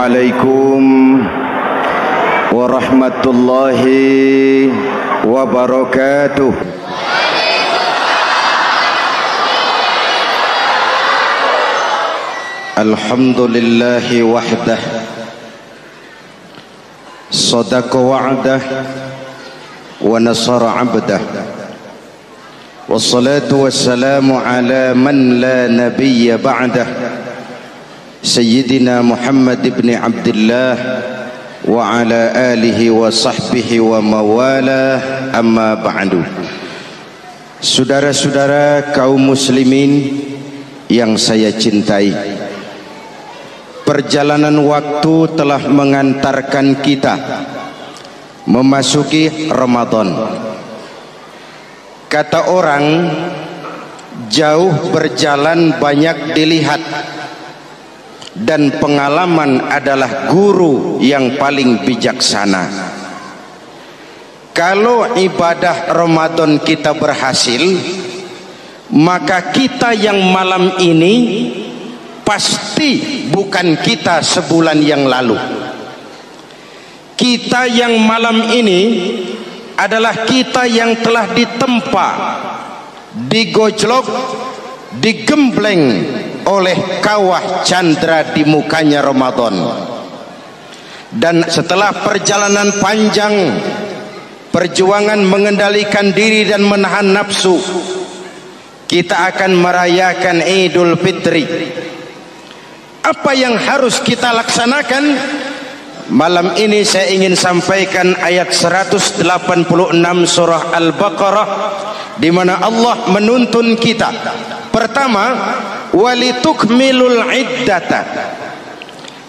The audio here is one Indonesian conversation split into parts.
Assalamualaikum warahmatullahi wabarakatuh. Alhamdulillahi wahdah, sadaqa wa'dah wa nasara 'abdah, wassalatu wassalamu ala man la nabiyya ba'dah, Sayyidina Muhammad ibn Abdullah wa ala alihi wa sahbihi wa mawalah, amma ba'du. Saudara-saudara kaum muslimin yang saya cintai, perjalanan waktu telah mengantarkan kita memasuki Ramadan. Kata orang, jauh berjalan banyak dilihat, dan pengalaman adalah guru yang paling bijaksana. Kalau ibadah Ramadan kita berhasil, maka kita yang malam ini pasti bukan kita sebulan yang lalu. Kita yang malam ini adalah kita yang telah ditempa, digojlok, digembleng oleh kawah candra di mukanya Ramadan. Dan setelah perjalanan panjang, perjuangan mengendalikan diri dan menahan nafsu, kita akan merayakan Idul Fitri. Apa yang harus kita laksanakan? Malam ini saya ingin sampaikan ayat 186 surah Al-Baqarah, di mana Allah menuntun kita. Pertama, walitukmilul iddata,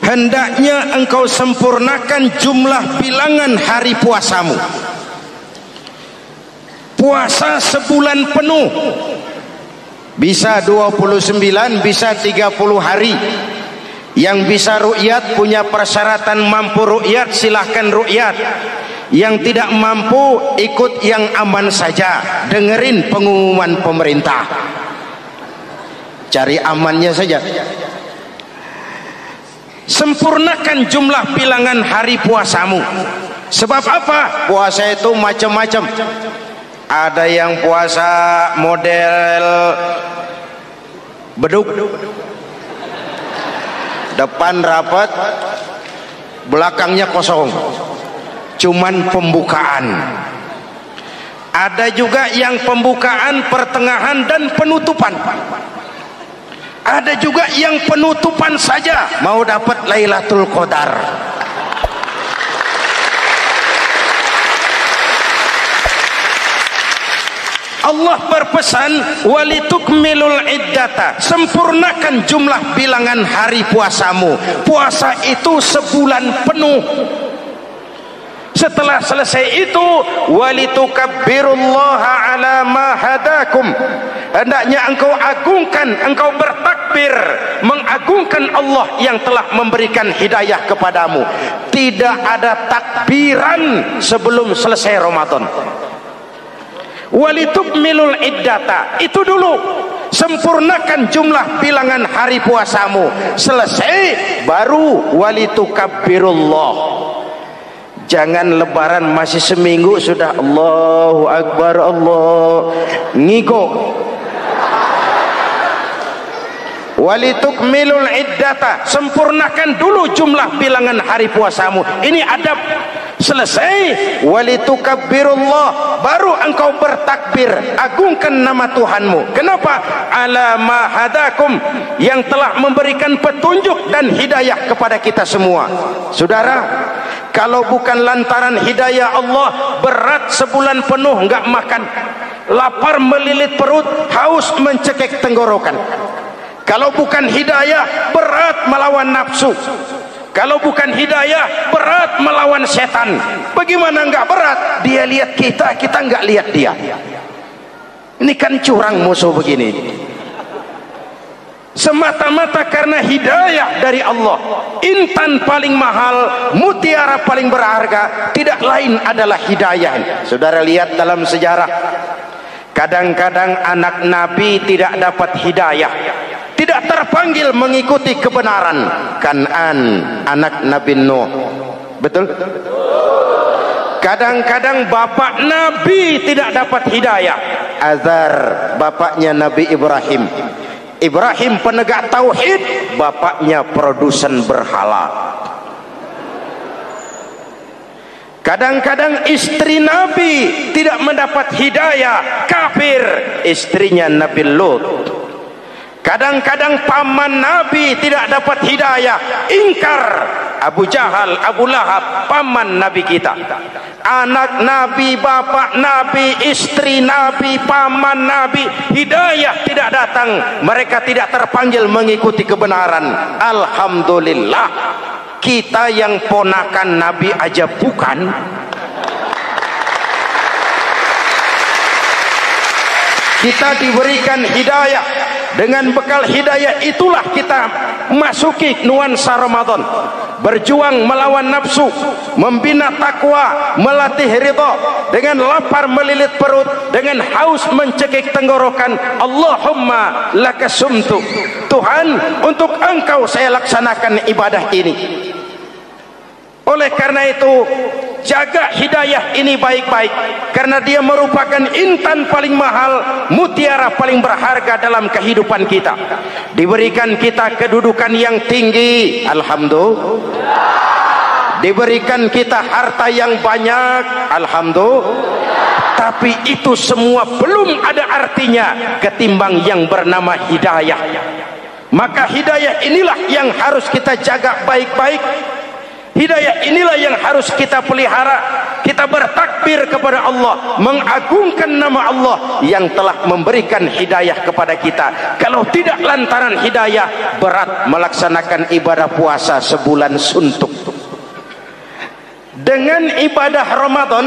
hendaknya engkau sempurnakan jumlah bilangan hari puasamu. Puasa sebulan penuh, bisa 29, bisa 30 hari. Yang bisa ru'yat, punya persyaratan mampu ru'yat, silahkan ru'yat. Yang tidak mampu, ikut yang aman saja, dengerin pengumuman pemerintah, cari amannya saja. Sempurnakan jumlah bilangan hari puasamu. Sebab apa? Puasa itu macam-macam. Ada yang puasa model beduk, depan rapat, belakangnya kosong, cuman pembukaan. Ada juga yang pembukaan, pertengahan, dan penutupan. Ada juga yang penutupan saja, mau dapat Lailatul Qadar. Allah berpesan, walitukmilul iddata, sempurnakan jumlah bilangan hari puasamu. Puasa itu sebulan penuh. Setelah selesai itu, walitukabbirullaha ala ma hadakum, hendaknya engkau agungkan, engkau bertakbir, mengagungkan Allah yang telah memberikan hidayah kepadamu. Tidak ada takbiran sebelum selesai Ramadan. Walitukmilul iddata, itu dulu, sempurnakan jumlah bilangan hari puasamu. Selesai baru walitukabbirullah. Jangan lebaran masih seminggu sudah Allahu Akbar, Allah ngigo. Walitukmilul iddata, sempurnakan dulu jumlah bilangan hari puasamu. Ini adab. Selesai, walitukabbirullah, baru engkau bertakbir, agungkan nama Tuhanmu. Kenapa? Ala ma hadakum, yang telah memberikan petunjuk dan hidayah kepada kita semua. Saudara, kalau bukan lantaran hidayah Allah, berat sebulan penuh enggak makan, lapar melilit perut, haus mencekik tenggorokan. Kalau bukan hidayah, berat melawan nafsu. Kalau bukan hidayah, berat melawan setan. Bagaimana enggak berat? Dia lihat kita, kita enggak lihat dia. Ini kan curang musuh begini. Semata-mata karena hidayah dari Allah. Intan paling mahal, mutiara paling berharga, tidak lain adalah hidayah. Saudara lihat dalam sejarah, kadang-kadang anak Nabi tidak dapat hidayah. tidak terpanggil mengikuti kebenaran. Kan'an anak Nabi Nuh, betul? Kadang-kadang bapak Nabi tidak dapat hidayah. Azar bapaknya Nabi Ibrahim. Ibrahim penegak tauhid, bapaknya produsen berhala. Kadang-kadang istri Nabi tidak mendapat hidayah, kafir, istrinya Nabi Lut. Kadang-kadang paman Nabi tidak dapat hidayah, ingkar, Abu Jahal, Abu Lahab, paman Nabi kita. Anak Nabi, bapak Nabi, istri Nabi, paman Nabi, hidayah tidak datang, mereka tidak terpanggil mengikuti kebenaran. Alhamdulillah, kita yang ponakan Nabi aja bukan, kita diberikan hidayah. Dengan bekal hidayah itulah kita masuki nuansa Ramadan, berjuang melawan nafsu, membina takwa, melatih ridha, dengan lapar melilit perut, dengan haus mencekik tenggorokan. Allahumma lakasumtu, Tuhan, untuk Engkau saya laksanakan ibadah ini. Oleh karena itu, jaga hidayah ini baik-baik, karena dia merupakan intan paling mahal, mutiara paling berharga dalam kehidupan kita. Diberikan kita kedudukan yang tinggi, alhamdulillah. Diberikan kita harta yang banyak, alhamdulillah. Tapi itu semua belum ada artinya ketimbang yang bernama hidayah. Maka hidayah inilah yang harus kita jaga baik-baik. Hidayah inilah yang harus kita pelihara. Kita bertakbir kepada Allah, mengagungkan nama Allah yang telah memberikan hidayah kepada kita. Kalau tidak lantaran hidayah, berat melaksanakan ibadah puasa sebulan suntuk. Dengan ibadah Ramadan,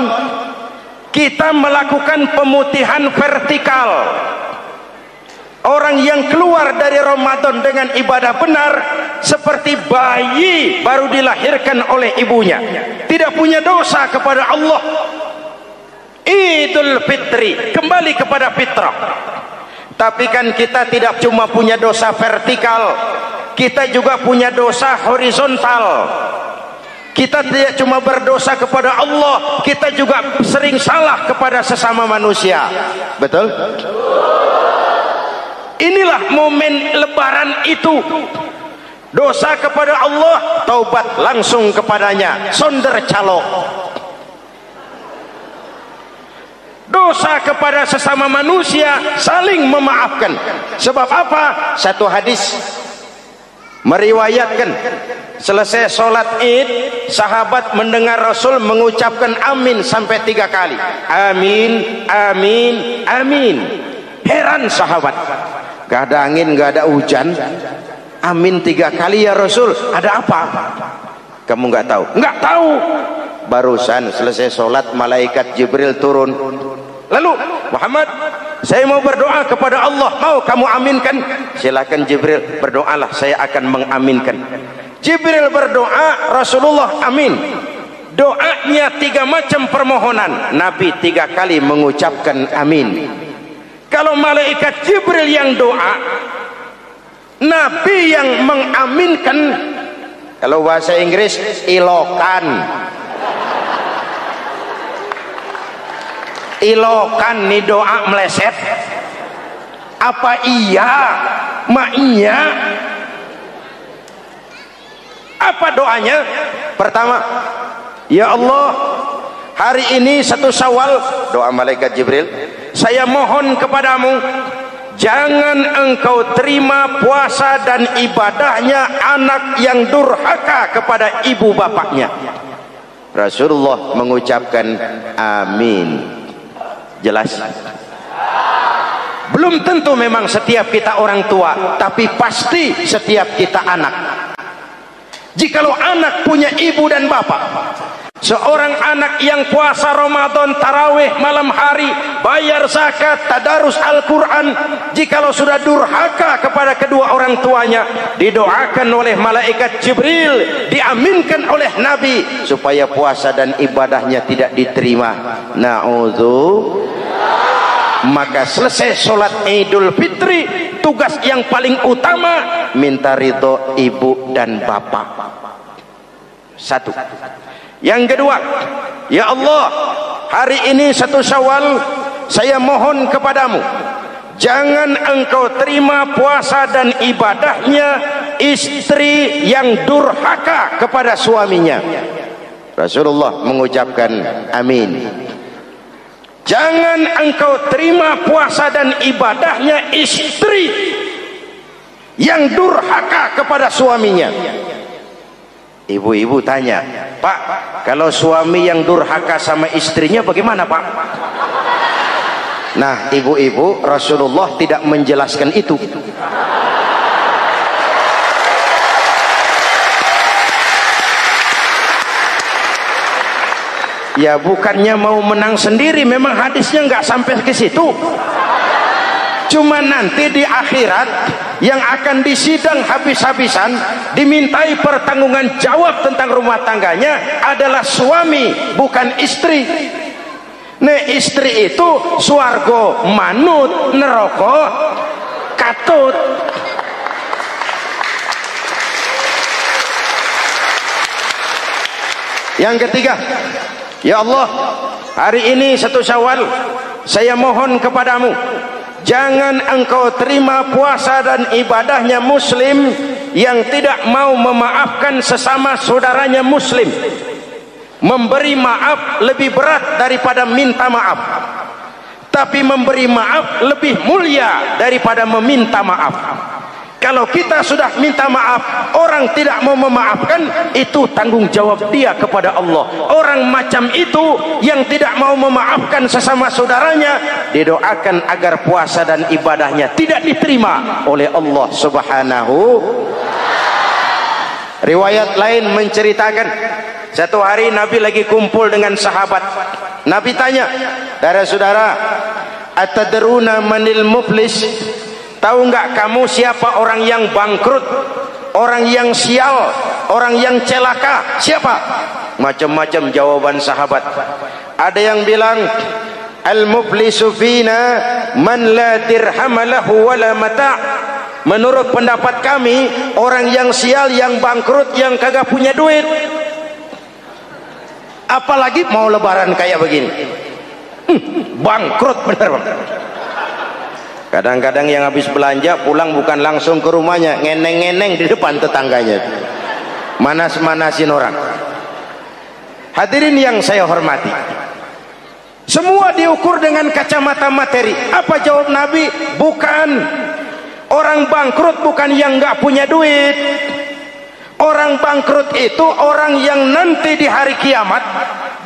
kita melakukan pemutihan vertikal. Orang yang keluar dari Ramadan dengan ibadah benar seperti bayi baru dilahirkan oleh ibunya, tidak punya dosa kepada Allah. Idul Fitri, kembali kepada fitrah. Tapi kan kita tidak cuma punya dosa vertikal, kita juga punya dosa horizontal. Kita tidak cuma berdosa kepada Allah, kita juga sering salah kepada sesama manusia. Betul? Inilah momen lebaran itu. Dosa kepada Allah, taubat langsung kepadanya, sonder calok. Dosa kepada sesama manusia, saling memaafkan. Sebab apa? Satu hadis meriwayatkan, selesai sholat id, sahabat mendengar Rasul mengucapkan amin sampai 3 kali. Amin, amin, amin. Heran sahabat, gak ada angin, gak ada hujan, amin 3 kali ya Rasul, ada apa? Kamu gak tahu? Gak tahu. Barusan selesai sholat, malaikat Jibril turun. Lalu, Muhammad, saya mau berdoa kepada Allah, mau kamu aminkan? Silakan Jibril, berdoalah, saya akan mengaminkan. Jibril berdoa, Rasulullah amin. Doanya 3 macam permohonan, Nabi 3 kali mengucapkan amin. Kalau malaikat Jibril yang doa, Nabi yang mengaminkan. Kalau bahasa Inggris, ilokan. Ilokan nih doa meleset. Apa iya? Ma iya? Apa doanya? Pertama, ya Allah, hari ini 1 Syawal, doa malaikat Jibril, saya mohon kepadamu, jangan engkau terima puasa dan ibadahnya anak yang durhaka kepada ibu bapaknya. Rasulullah mengucapkan amin. Jelas? Belum tentu memang setiap kita orang tua, tapi pasti setiap kita anak. Jikalau anak punya ibu dan bapak, seorang anak yang puasa Ramadan, tarawih malam hari, bayar zakat, tadarus Al-Quran, jikalau sudah durhaka kepada kedua orang tuanya, didoakan oleh malaikat Jibril, diaminkan oleh Nabi, supaya puasa dan ibadahnya tidak diterima. Na'udzu. Maka selesai sholat Idul Fitri, tugas yang paling utama minta ridho ibu dan bapak. Satu. Yang kedua, ya Allah, hari ini 1 Syawal, saya mohon kepadamu, jangan engkau terima puasa dan ibadahnya istri yang durhaka kepada suaminya. Rasulullah mengucapkan amin. Jangan engkau terima puasa dan ibadahnya istri yang durhaka kepada suaminya. Ibu-ibu tanya, Pak, kalau suami yang durhaka sama istrinya bagaimana, Pak? Nah, ibu-ibu, Rasulullah tidak menjelaskan itu. Ya bukannya mau menang sendiri, memang hadisnya nggak sampai ke situ. Cuma nanti di akhirat yang akan disidang habis-habisan, dimintai pertanggungan jawab tentang rumah tangganya adalah suami, bukan istri. Nah, istri itu swarga manut, neraka katut. Yang ketiga, ya Allah, hari ini 1 Syawal, saya mohon kepadamu, jangan engkau terima puasa dan ibadahnya muslim yang tidak mau memaafkan sesama saudaranya muslim. Memberi maaf lebih berat daripada minta maaf, tapi memberi maaf lebih mulia daripada meminta maaf. Kalau kita sudah minta maaf, orang tidak mau memaafkan, itu tanggung jawab dia kepada Allah. Orang macam itu yang tidak mau memaafkan sesama saudaranya, didoakan agar puasa dan ibadahnya tidak diterima oleh Allah Subhanahu. Riwayat lain menceritakan, satu hari Nabi lagi kumpul dengan sahabat. Nabi tanya, saudara-saudara, atadruna manil muflis? Tahu nggak kamu siapa orang yang bangkrut, orang yang sial, orang yang celaka? Siapa? Macam-macam jawaban sahabat. Ada yang bilang, al-muflisu fina man la dirham lahu wala mata'. Menurut pendapat kami, orang yang sial, yang bangkrut, yang kagak punya duit. Apalagi mau lebaran kayak begini. Bangkrut bener, Bang. Kadang-kadang yang habis belanja pulang bukan langsung ke rumahnya, ngeneng-ngeneng di depan tetangganya, manas-manasin orang. Hadirin yang saya hormati, semua diukur dengan kacamata materi. Apa jawab Nabi? Bukan. Orang bangkrut bukan yang nggak punya duit. Orang bangkrut itu orang yang nanti di hari kiamat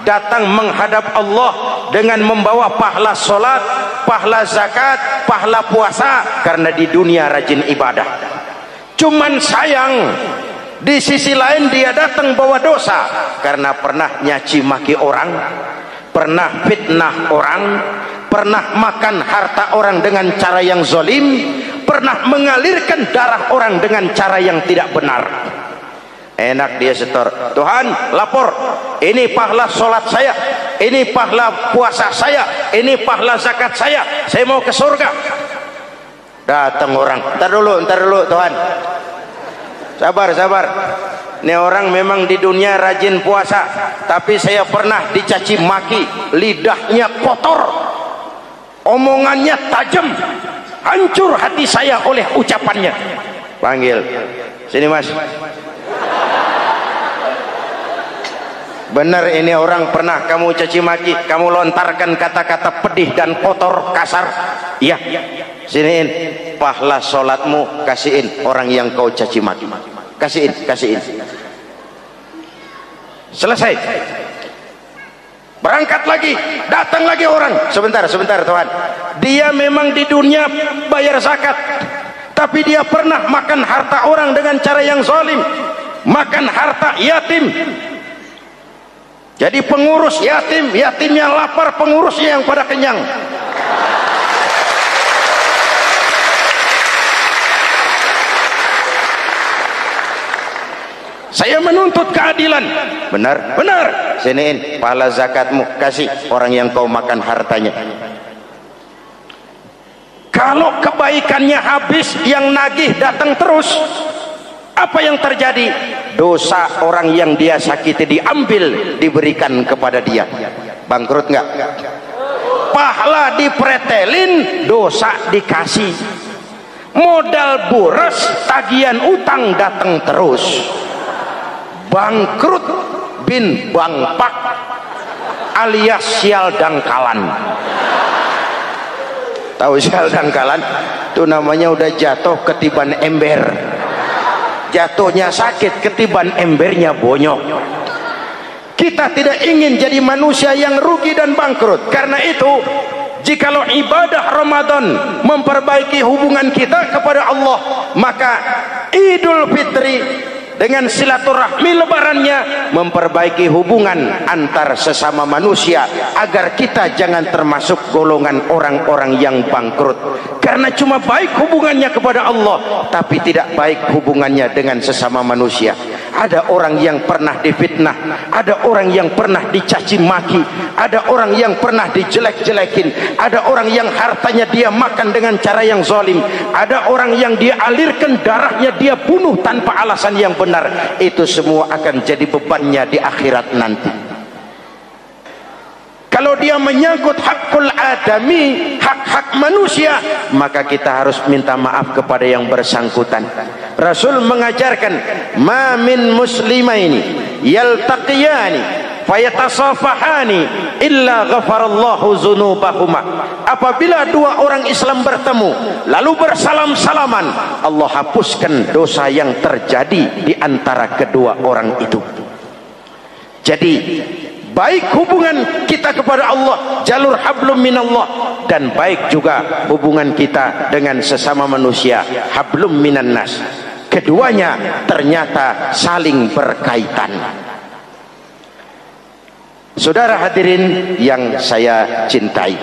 datang menghadap Allah dengan membawa pahala solat, pahala zakat, pahala puasa, karena di dunia rajin ibadah. Cuman sayang, di sisi lain dia datang bawa dosa karena pernah nyaci maki orang, pernah fitnah orang, pernah makan harta orang dengan cara yang zalim, pernah mengalirkan darah orang dengan cara yang tidak benar. Enak dia setor, Tuhan lapor, ini pahala sholat saya, ini pahala puasa saya, ini pahala zakat saya mau ke surga. Datang orang, ntar dulu Tuhan, sabar. Ini orang memang di dunia rajin puasa, tapi saya pernah dicaci maki, lidahnya kotor, omongannya tajam, hancur hati saya oleh ucapannya. Panggil, sini Mas. Benar ini orang pernah kamu caci maki, kamu lontarkan kata-kata pedih dan kotor, kasar. Iya, siniin pahala sholatmu, kasihin orang yang kau caci maki, kasihin. Selesai. Berangkat lagi, datang lagi orang. Sebentar Tuhan, dia memang di dunia bayar zakat, tapi dia pernah makan harta orang dengan cara yang zalim, makan harta yatim. Jadi pengurus yatimnya lapar, pengurusnya yang pada kenyang. Saya menuntut keadilan. Benar. Siniin pahala zakatmu, kasih orang yang kau makan hartanya. Kalau kebaikannya habis, yang nagih datang terus. Apa yang terjadi? Dosa orang yang dia sakiti diambil, diberikan kepada dia. Bangkrut nggak? Pahala dipretelin, dosa dikasih. Modal boros, tagihan utang datang terus. Bangkrut bin bangpak alias sial dangkalan. Tahu sial dangkalan? Itu namanya udah jatuh ketiban ember. Jatuhnya sakit, ketiban embernya bonyok. Kita tidak ingin jadi manusia yang rugi dan bangkrut. Karena itu, jikalau ibadah Ramadan memperbaiki hubungan kita kepada Allah, maka Idul Fitri dengan silaturahmi lebarannya memperbaiki hubungan antar sesama manusia, agar kita jangan termasuk golongan orang-orang yang bangkrut. Karena cuma baik hubungannya kepada Allah, tapi tidak baik hubungannya dengan sesama manusia. Ada orang yang pernah difitnah, ada orang yang pernah dicaci maki, ada orang yang pernah dijelek-jelekin, ada orang yang hartanya dia makan dengan cara yang zalim, ada orang yang dia alirkan darahnya, dia bunuh tanpa alasan yang benar. Itu semua akan jadi bebannya di akhirat nanti. Kalau dia menyangkut hakul adami, hak-hak manusia, maka kita harus minta maaf kepada yang bersangkutan. Rasul mengajarkan, ma min muslimaini yaltaqiyani fayatasafahani illa ghafarallahu dzunubahuma. Apabila dua orang Islam bertemu lalu bersalam-salaman, Allah hapuskan dosa yang terjadi di antara kedua orang itu. Jadi baik hubungan kita kepada Allah, jalur hablum minallah, dan baik juga hubungan kita dengan sesama manusia, hablum minan nas. Keduanya ternyata saling berkaitan. Saudara hadirin yang saya cintai,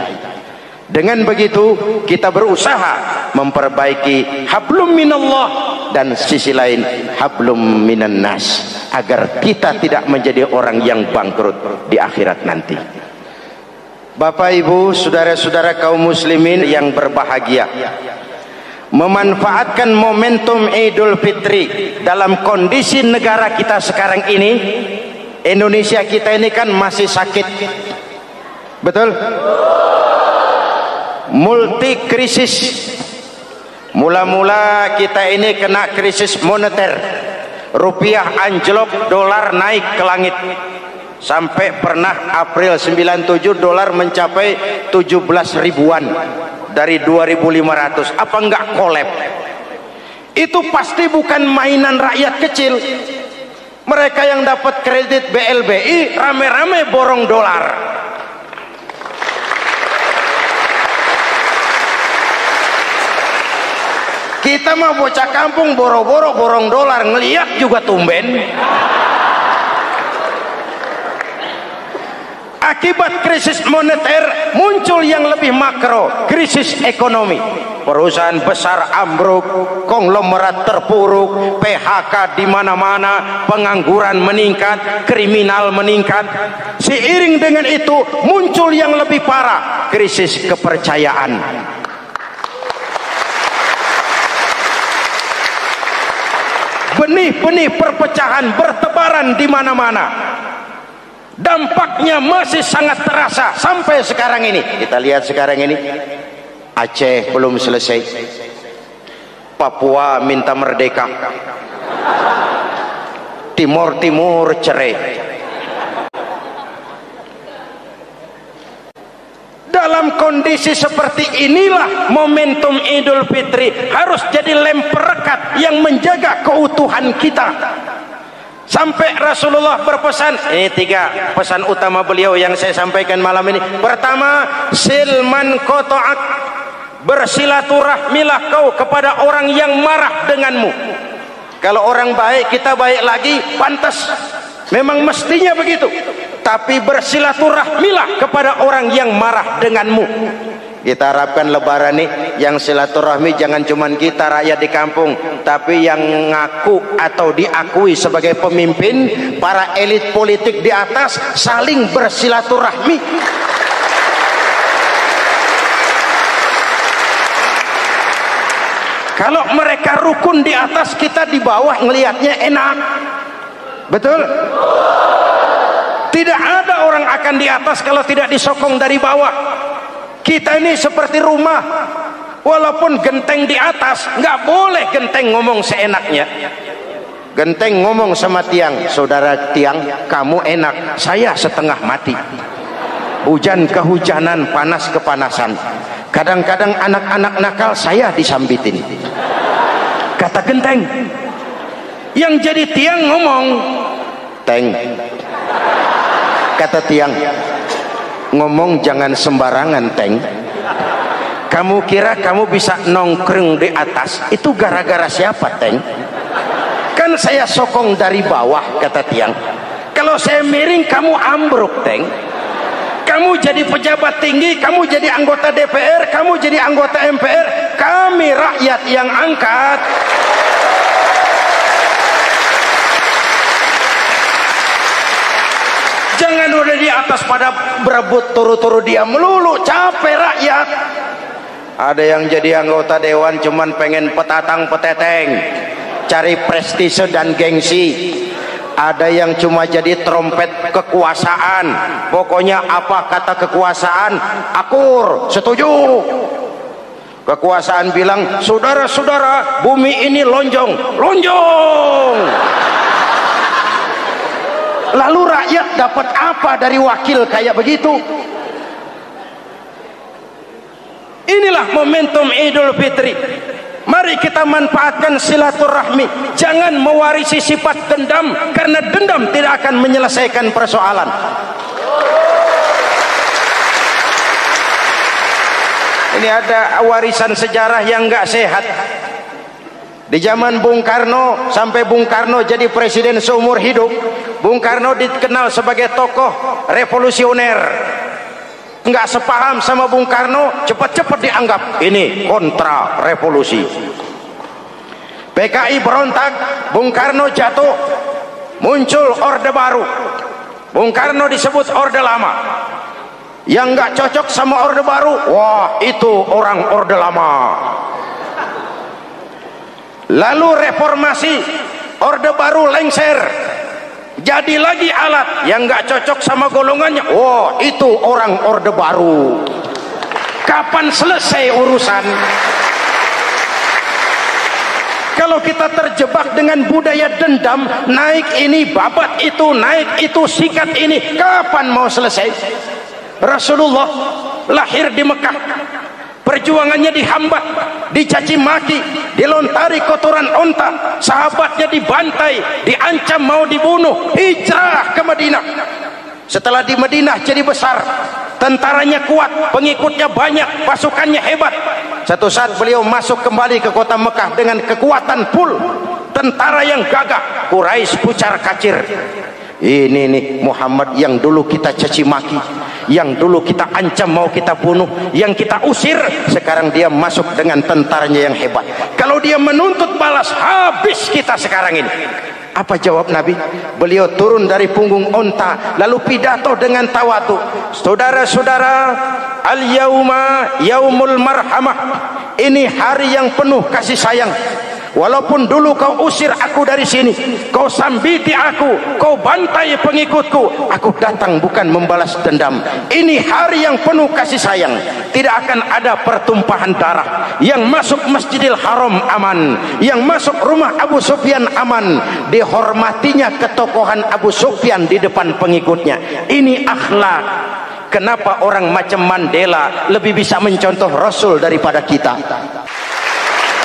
dengan begitu kita berusaha memperbaiki hablum minallah dan sisi lain hablum minan nas, agar kita tidak menjadi orang yang bangkrut di akhirat nanti. Bapak Ibu, saudara-saudara kaum muslimin yang berbahagia, memanfaatkan momentum Idul Fitri dalam kondisi negara kita sekarang ini. Indonesia kita ini kan masih sakit, betul? Multi krisis. Mula-mula kita ini kena krisis moneter, rupiah anjlok, dolar naik ke langit. Sampai pernah April 97 dolar mencapai 17 ribuan dari 2.500. Apa enggak kolab? Itu pasti bukan mainan rakyat kecil. Mereka yang dapat kredit BLBI rame-rame borong dolar. Kita mah bocah kampung boro-boro borong dolar, ngeliat juga tumben. Akibat krisis moneter muncul yang lebih makro, krisis ekonomi. Perusahaan besar ambruk, konglomerat terpuruk, PHK di mana-mana, pengangguran meningkat, kriminal meningkat. Seiring dengan itu muncul yang lebih parah, krisis kepercayaan. Benih-benih perpecahan bertebaran di mana-mana. Dampaknya masih sangat terasa sampai sekarang ini. Kita lihat sekarang ini, Aceh belum selesai, Papua minta merdeka, Timur Timur cerai. Dalam kondisi seperti inilah momentum Idul Fitri harus jadi lem perekat yang menjaga keutuhan kita. Sampai Rasulullah berpesan, ini 3 pesan utama beliau yang saya sampaikan malam ini. Pertama, silman qata'ak, bersilaturahmilah kau kepada orang yang marah denganmu. Kalau orang baik kita baik lagi, pantas, memang mestinya begitu. Tapi bersilaturahmilah kepada orang yang marah denganmu. Kita harapkan lebaran nih yang silaturahmi jangan cuman kita rakyat di kampung, tapi yang ngaku atau diakui sebagai pemimpin, para elit politik di atas saling bersilaturahmi. Kalau mereka rukun di atas, kita di bawah ngelihatnya enak. Betul? Tidak ada orang akan di atas kalau tidak disokong dari bawah. Kita ini seperti rumah, walaupun genteng di atas, nggak boleh genteng ngomong seenaknya. Genteng ngomong sama tiang, saudara tiang, kamu enak, saya setengah mati. Hujan kehujanan, panas kepanasan. Kadang-kadang anak-anak nakal saya disambitin. Kata genteng. Yang jadi tiang ngomong, teng. Kata tiang, ngomong jangan sembarangan, teng. Kamu kira kamu bisa nongkrong di atas, itu gara-gara siapa, teng? Kan saya sokong dari bawah, kata tiang. Kalau saya miring, kamu ambruk, teng. Kamu jadi pejabat tinggi, kamu jadi anggota DPR, kamu jadi anggota MPR, kami rakyat yang angkat. Jangan udah di atas pada berebut turu-turu dia melulu, capek rakyat. Ada yang jadi anggota dewan cuman pengen petatang peteteng, cari prestise dan gengsi. Ada yang cuma jadi trompet kekuasaan, pokoknya apa kata kekuasaan akur, setuju. Kekuasaan bilang, saudara-saudara, bumi ini lonjong, lonjong. Lalu rakyat dapat apa dari wakil kayak begitu? Inilah momentum Idul Fitri. Mari kita manfaatkan silaturahmi. Jangan mewarisi sifat dendam, karena dendam tidak akan menyelesaikan persoalan. Ini ada warisan sejarah yang nggak sehat. Di zaman Bung Karno, sampai Bung Karno jadi presiden seumur hidup, Bung Karno dikenal sebagai tokoh revolusioner. Nggak sepaham sama Bung Karno, cepat-cepat dianggap ini kontra revolusi. PKI berontak, Bung Karno jatuh, muncul orde baru. Bung Karno disebut orde lama. Yang nggak cocok sama orde baru, wah itu orang orde lama. Lalu reformasi, orde baru lengser, jadi lagi alat yang nggak cocok sama golongannya, wah itu orang orde baru. Kapan selesai urusan? Kalau kita terjebak dengan budaya dendam, naik ini babat itu, naik itu sikat ini, kapan mau selesai? Rasulullah lahir di Mekah, perjuangannya dihambat, dicaci maki, dilontari kotoran onta, sahabatnya dibantai, diancam mau dibunuh, hijrah ke Madinah. Setelah di Madinah jadi besar, tentaranya kuat, pengikutnya banyak, pasukannya hebat. Satu saat beliau masuk kembali ke kota Mekah dengan kekuatan full, tentara yang gagah, Quraisy pucar kacir. Ini nih Muhammad yang dulu kita caci maki, yang dulu kita ancam mau kita bunuh, yang kita usir, sekarang dia masuk dengan tentaranya yang hebat. Kalau dia menuntut balas, habis kita sekarang ini. Apa jawab Nabi? Beliau turun dari punggung onta, lalu pidato dengan tawadu. Saudara-saudara, al-yauma yaumul marhamah. Ini hari yang penuh kasih sayang. Walaupun dulu kau usir aku dari sini, kau sambiti aku, kau bantai pengikutku, aku datang bukan membalas dendam. Ini hari yang penuh kasih sayang. Tidak akan ada pertumpahan darah. Yang masuk Masjidil Haram aman, yang masuk rumah Abu Sufyan aman. Dihormatinya ketokohan Abu Sufyan di depan pengikutnya. Ini akhlak. Kenapa orang macam Mandela lebih bisa mencontoh Rasul daripada kita?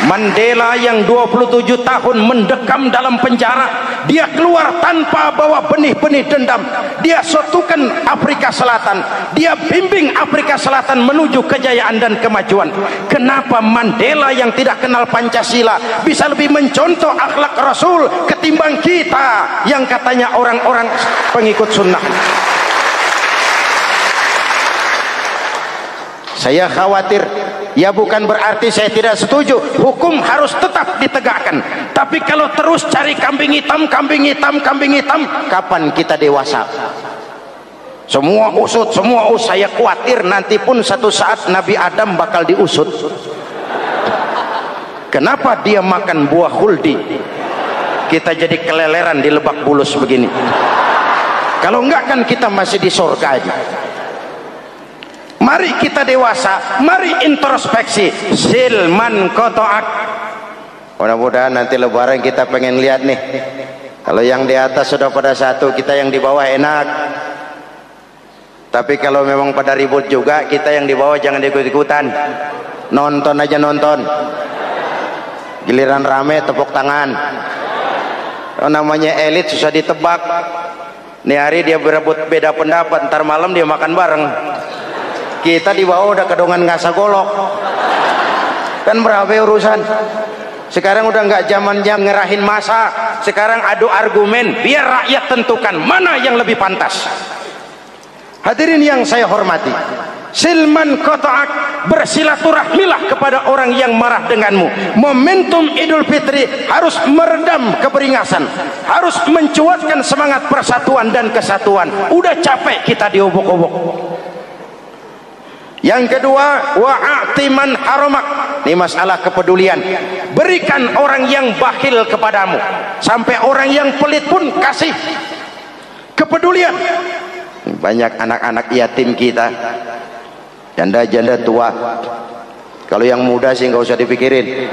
Mandela yang 27 tahun mendekam dalam penjara, dia keluar tanpa bawa benih-benih dendam. Dia satukan Afrika Selatan, dia bimbing Afrika Selatan menuju kejayaan dan kemajuan. Kenapa Mandela yang tidak kenal Pancasila bisa lebih mencontoh akhlak Rasul ketimbang kita yang katanya orang-orang pengikut sunnah? Saya khawatir. Ya bukan berarti saya tidak setuju, hukum harus tetap ditegakkan. Tapi kalau terus cari kambing hitam, kambing hitam, kambing hitam, kapan kita dewasa? Semua usut, semua saya khawatir nanti pun satu saat Nabi Adam bakal diusut. Kenapa dia makan buah khuldi? Kita jadi keleleran di Lebak Bulus begini. Kalau enggak kan kita masih di surga aja. Mari kita dewasa, mari introspeksi. Silman qata'ak. Mudah-mudahan nanti lebaran kita pengen lihat nih. Kalau yang di atas sudah pada satu, kita yang di bawah enak. Tapi kalau memang pada ribut juga, kita yang di bawah jangan ikut-ikutan. Nonton aja nonton. Giliran rame tepuk tangan. Oh, namanya elit susah ditebak. Nih hari dia berebut beda pendapat, ntar malam dia makan bareng. Kita di bawah udah kedongan ngasa golok. Kan berapa urusan? Sekarang udah nggak zamannya ngerahin masa. Sekarang adu argumen, biar rakyat tentukan mana yang lebih pantas. Hadirin yang saya hormati, silman qata'ak, bersilaturahmilah kepada orang yang marah denganmu. Momentum Idul Fitri harus meredam keberingasan, harus mencuatkan semangat persatuan dan kesatuan. Udah capek kita diobok-obok. Yang kedua, wa'ati man haramak. Ini masalah kepedulian. Berikan orang yang bakhil kepadamu, sampai orang yang pelit pun kasih. Kepedulian. Banyak anak-anak yatim kita, janda-janda tua. Kalau yang muda sih nggak usah dipikirin,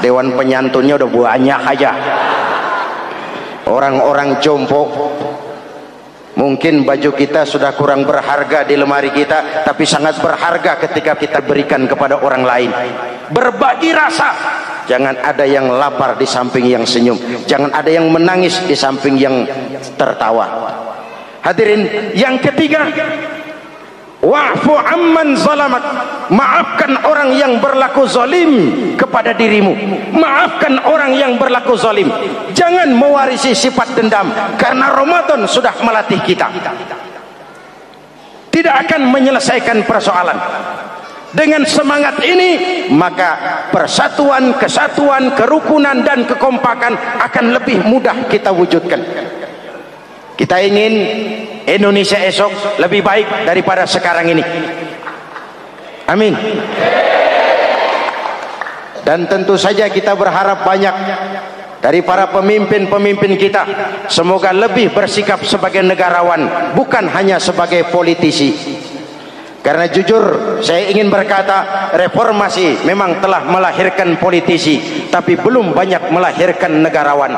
dewan penyantunnya udah banyak aja. Orang-orang jompo, mungkin baju kita sudah kurang berharga di lemari kita, tapi sangat berharga ketika kita berikan kepada orang lain. Berbagi rasa. Jangan ada yang lapar di samping yang senyum, jangan ada yang menangis di samping yang tertawa. Hadirin yang ketiga, wa'fu amman zalamak. Maafkan orang yang berlaku zalim kepada dirimu. Maafkan orang yang berlaku zalim. Jangan mewarisi sifat dendam, karena Ramadan sudah melatih kita. Tidak akan menyelesaikan persoalan. Dengan semangat ini, maka persatuan, kesatuan, kerukunan dan kekompakan akan lebih mudah kita wujudkan. Kita ingin Indonesia esok lebih baik daripada sekarang ini. Amin. Dan tentu saja kita berharap banyak dari para pemimpin-pemimpin kita. Semoga lebih bersikap sebagai negarawan, bukan hanya sebagai politisi. Karena jujur saya ingin berkata, reformasi memang telah melahirkan politisi, tapi belum banyak melahirkan negarawan.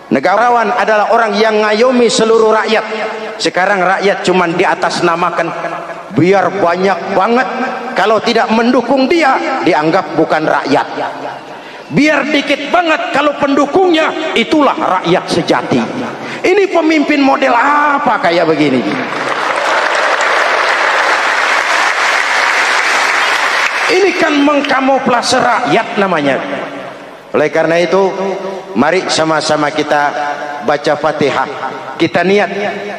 Negarawan adalah orang yang ngayomi seluruh rakyat. Sekarang rakyat cuma di atas namakan, biar banyak banget. Kalau tidak mendukung dia, dianggap bukan rakyat. Biar dikit banget, kalau pendukungnya, itulah rakyat sejati. Ini pemimpin model apa kayak begini? Ini kan mengkamuflase rakyat namanya. Oleh karena itu, mari sama-sama kita baca Fatihah. Kita niat,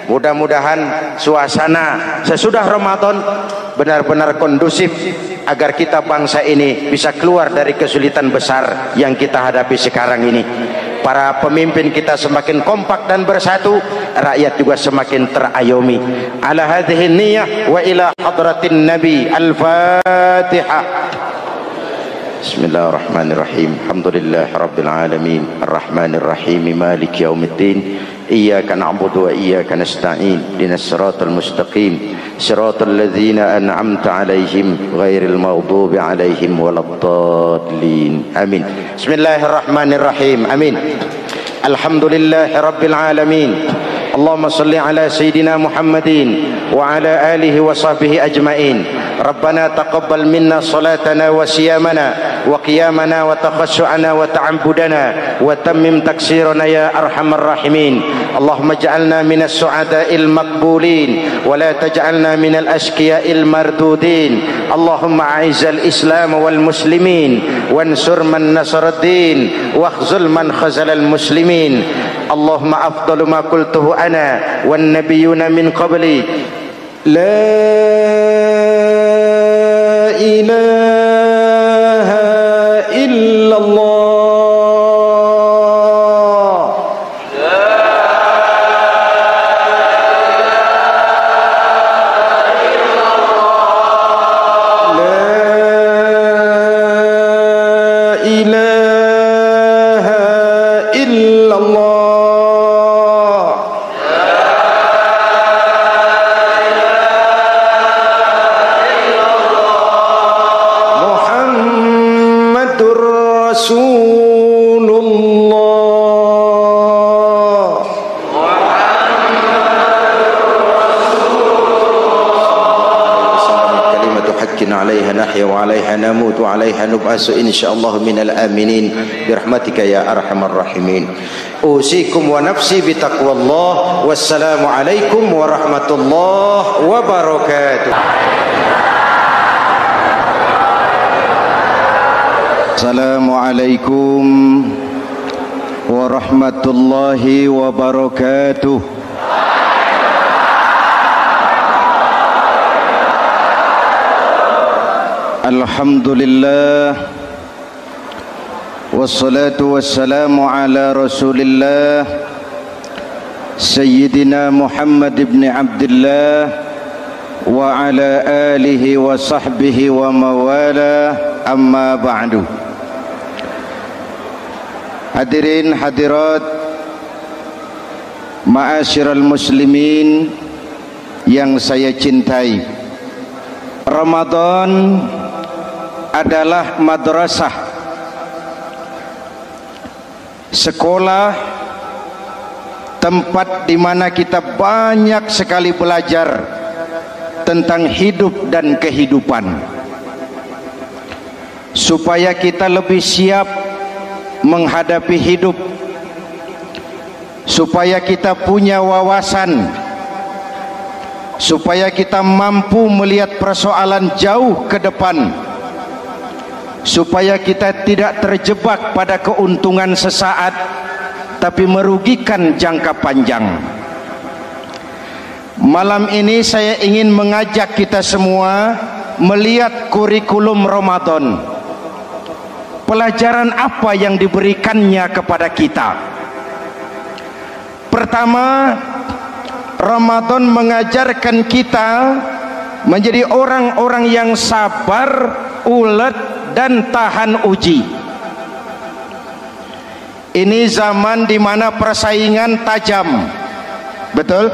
mudah-mudahan suasana sesudah Ramadan benar-benar kondusif, agar kita bangsa ini bisa keluar dari kesulitan besar yang kita hadapi sekarang ini. Para pemimpin kita semakin kompak dan bersatu, rakyat juga semakin terayomi. Ala hadhihi niyyah wa ila hadratin nabi. Al-Fatihah. Bismillahirrahmanirrahim. Alhamdulillahi rabbil alamin, arrahmanir rahim, maliki yaumiddin. Iyyaka na'budu wa iyyaka nasta'in. Ihdinas siratal mustaqim, siratal ladzina an'amta 'alaihim ghairil maghdubi 'alaihim waladdallin. Amin. Bismillahirrahmanirrahim. Amin. Alhamdulillahi rabbil alamin. Allahumma salli ala sayyidina Muhammadin wa ala alihi wa sahbihi ajma'in. Rabbana taqabbal minna salatana wa siyamana wa qiyamana wa takhassu'ana wa ta'abbudana wa tammim taksirana ya arhamar rahimin. Allahumma ij'alna minas su'ada'il maqbulin wa la taj'alna minal ashqiya'il mardudin. Allahumma a'izzal islam wal muslimin wansur man nasaraddin wakhzul man khazalal muslimin. Allahumma afdalu ma qultuhu ana wan nabiyyuna min qabli, la ilaha illallah. La 'alaiha nahya wa 'alaiha namut wa 'alaiha nub'atsu insyaallah minal aminin bi rahmatika ya arhamar rahimin. Usikum wa nafsi bi taqwallah. Wassalamu alaikum warahmatullahi wabarakatuh. Assalamualaikum warahmatullahi wabarakatuh. Alhamdulillah wassalatu wassalamu ala Rasulillah Sayyidina Muhammad ibn Abdullah wa ala alihi wa sahbihi wa mawala, amma ba'du. Hadirin hadirat ma'asyiral muslimin yang saya cintai, Ramadan adalah madrasah, sekolah, tempat di mana kita banyak sekali belajar tentang hidup dan kehidupan, supaya kita lebih siap menghadapi hidup, supaya kita punya wawasan, supaya kita mampu melihat persoalan jauh ke depan, supaya kita tidak terjebak pada keuntungan sesaat tapi merugikan jangka panjang. Malam ini saya ingin mengajak kita semua melihat kurikulum Ramadan. Pelajaran apa yang diberikannya kepada kita? Pertama, Ramadan mengajarkan kita menjadi orang-orang yang sabar, ulet, dan tahan uji. Ini zaman di mana persaingan tajam. Betul?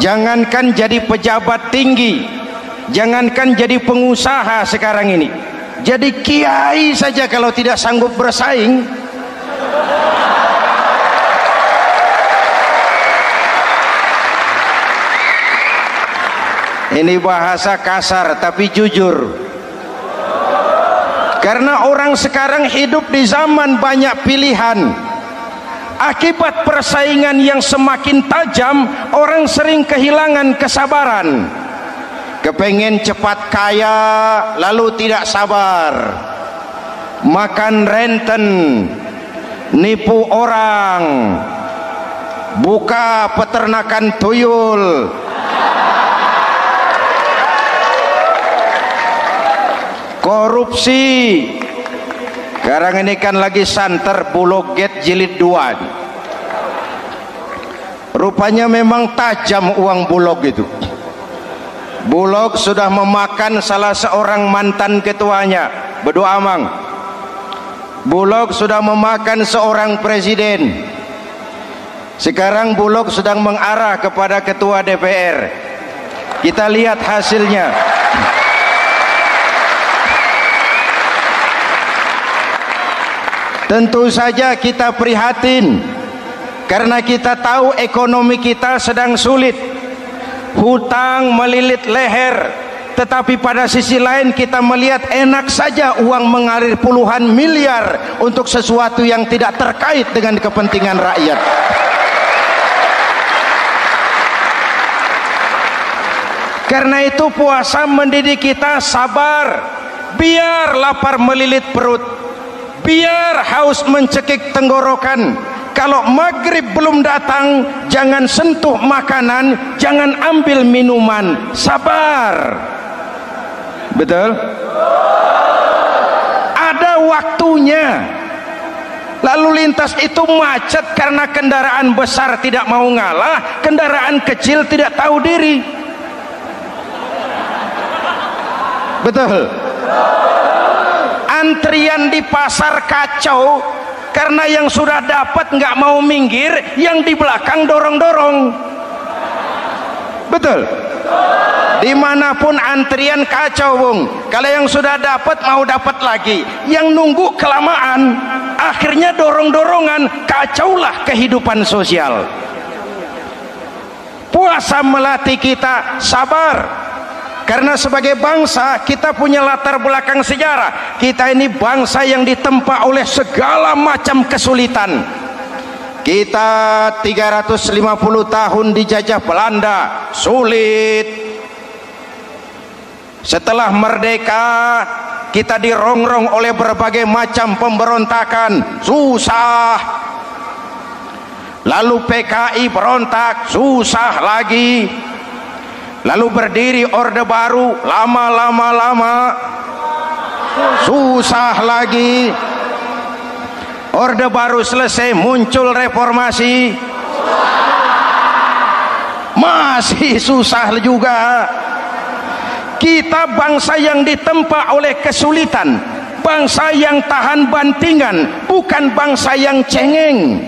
Jangankan jadi pejabat tinggi, jangankan jadi pengusaha sekarang ini, jadi kiai saja kalau tidak sanggup bersaing, ini bahasa kasar tapi jujur. Karena orang sekarang hidup di zaman banyak pilihan. Akibat persaingan yang semakin tajam, orang sering kehilangan kesabaran. Kepengen cepat kaya lalu tidak sabar, makan renten, nipu orang, buka peternakan tuyul, korupsi. Sekarang ini kan lagi santer Bulog Gate jilid 2. Rupanya memang tajam uang Bulog itu. Bulog sudah memakan salah seorang mantan ketuanya, berdoa amang. Bulog sudah memakan seorang presiden. Sekarang Bulog sedang mengarah kepada ketua DPR. Kita lihat hasilnya. Tentu saja kita prihatin, karena kita tahu ekonomi kita sedang sulit. Hutang melilit leher, tetapi pada sisi lain kita melihat enak saja uang mengalir puluhan miliar untuk sesuatu yang tidak terkait dengan kepentingan rakyat. Karena itu puasa mendidik kita sabar, biar lapar melilit perut, biar haus mencekik tenggorokan. Kalau maghrib belum datang, jangan sentuh makanan, jangan ambil minuman, sabar. Betul? Ada waktunya. Lalu lintas itu macet karena kendaraan besar tidak mau ngalah, kendaraan kecil tidak tahu diri. Betul? Antrian di pasar kacau karena yang sudah dapat nggak mau minggir, yang di belakang dorong-dorong. Betul? Dimanapun antrian kacau, Bung. Kalau yang sudah dapat mau dapat lagi, yang nunggu kelamaan, akhirnya dorong-dorongan, kacaulah kehidupan sosial. Puasa melatih kita sabar, Karena sebagai bangsa kita punya latar belakang sejarah. Kita ini bangsa yang ditempa oleh segala macam kesulitan. Kita 350 tahun dijajah Belanda, sulit. Setelah merdeka kita dirongrong oleh berbagai macam pemberontakan, susah. Lalu PKI berontak, susah lagi. Lalu berdiri Orde Baru, lama, susah lagi. Orde Baru selesai, muncul reformasi, masih susah juga. Kita bangsa yang ditempa oleh kesulitan, bangsa yang tahan bantingan, bukan bangsa yang cengeng.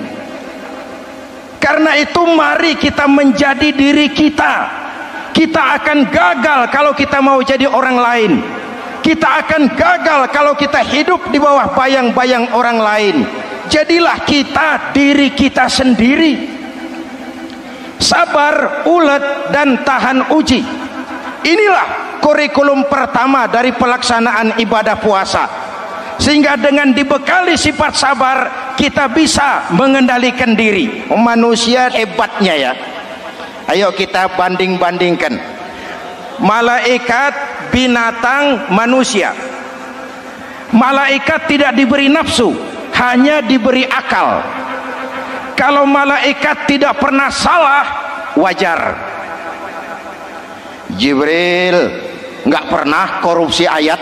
Karena itu mari kita menjadi diri kita. Kita akan gagal kalau kita mau jadi orang lain. Kita akan gagal kalau kita hidup di bawah bayang-bayang orang lain. Jadilah kita diri kita sendiri. Sabar, ulet, dan tahan uji. Inilah kurikulum pertama dari pelaksanaan ibadah puasa. Sehingga dengan dibekali sifat sabar, kita bisa mengendalikan diri. Manusia hebatnya ya. Ayo kita banding-bandingkan malaikat, binatang, manusia. Malaikat tidak diberi nafsu, hanya diberi akal. Kalau malaikat tidak pernah salah, wajar. Jibril nggak pernah korupsi ayat.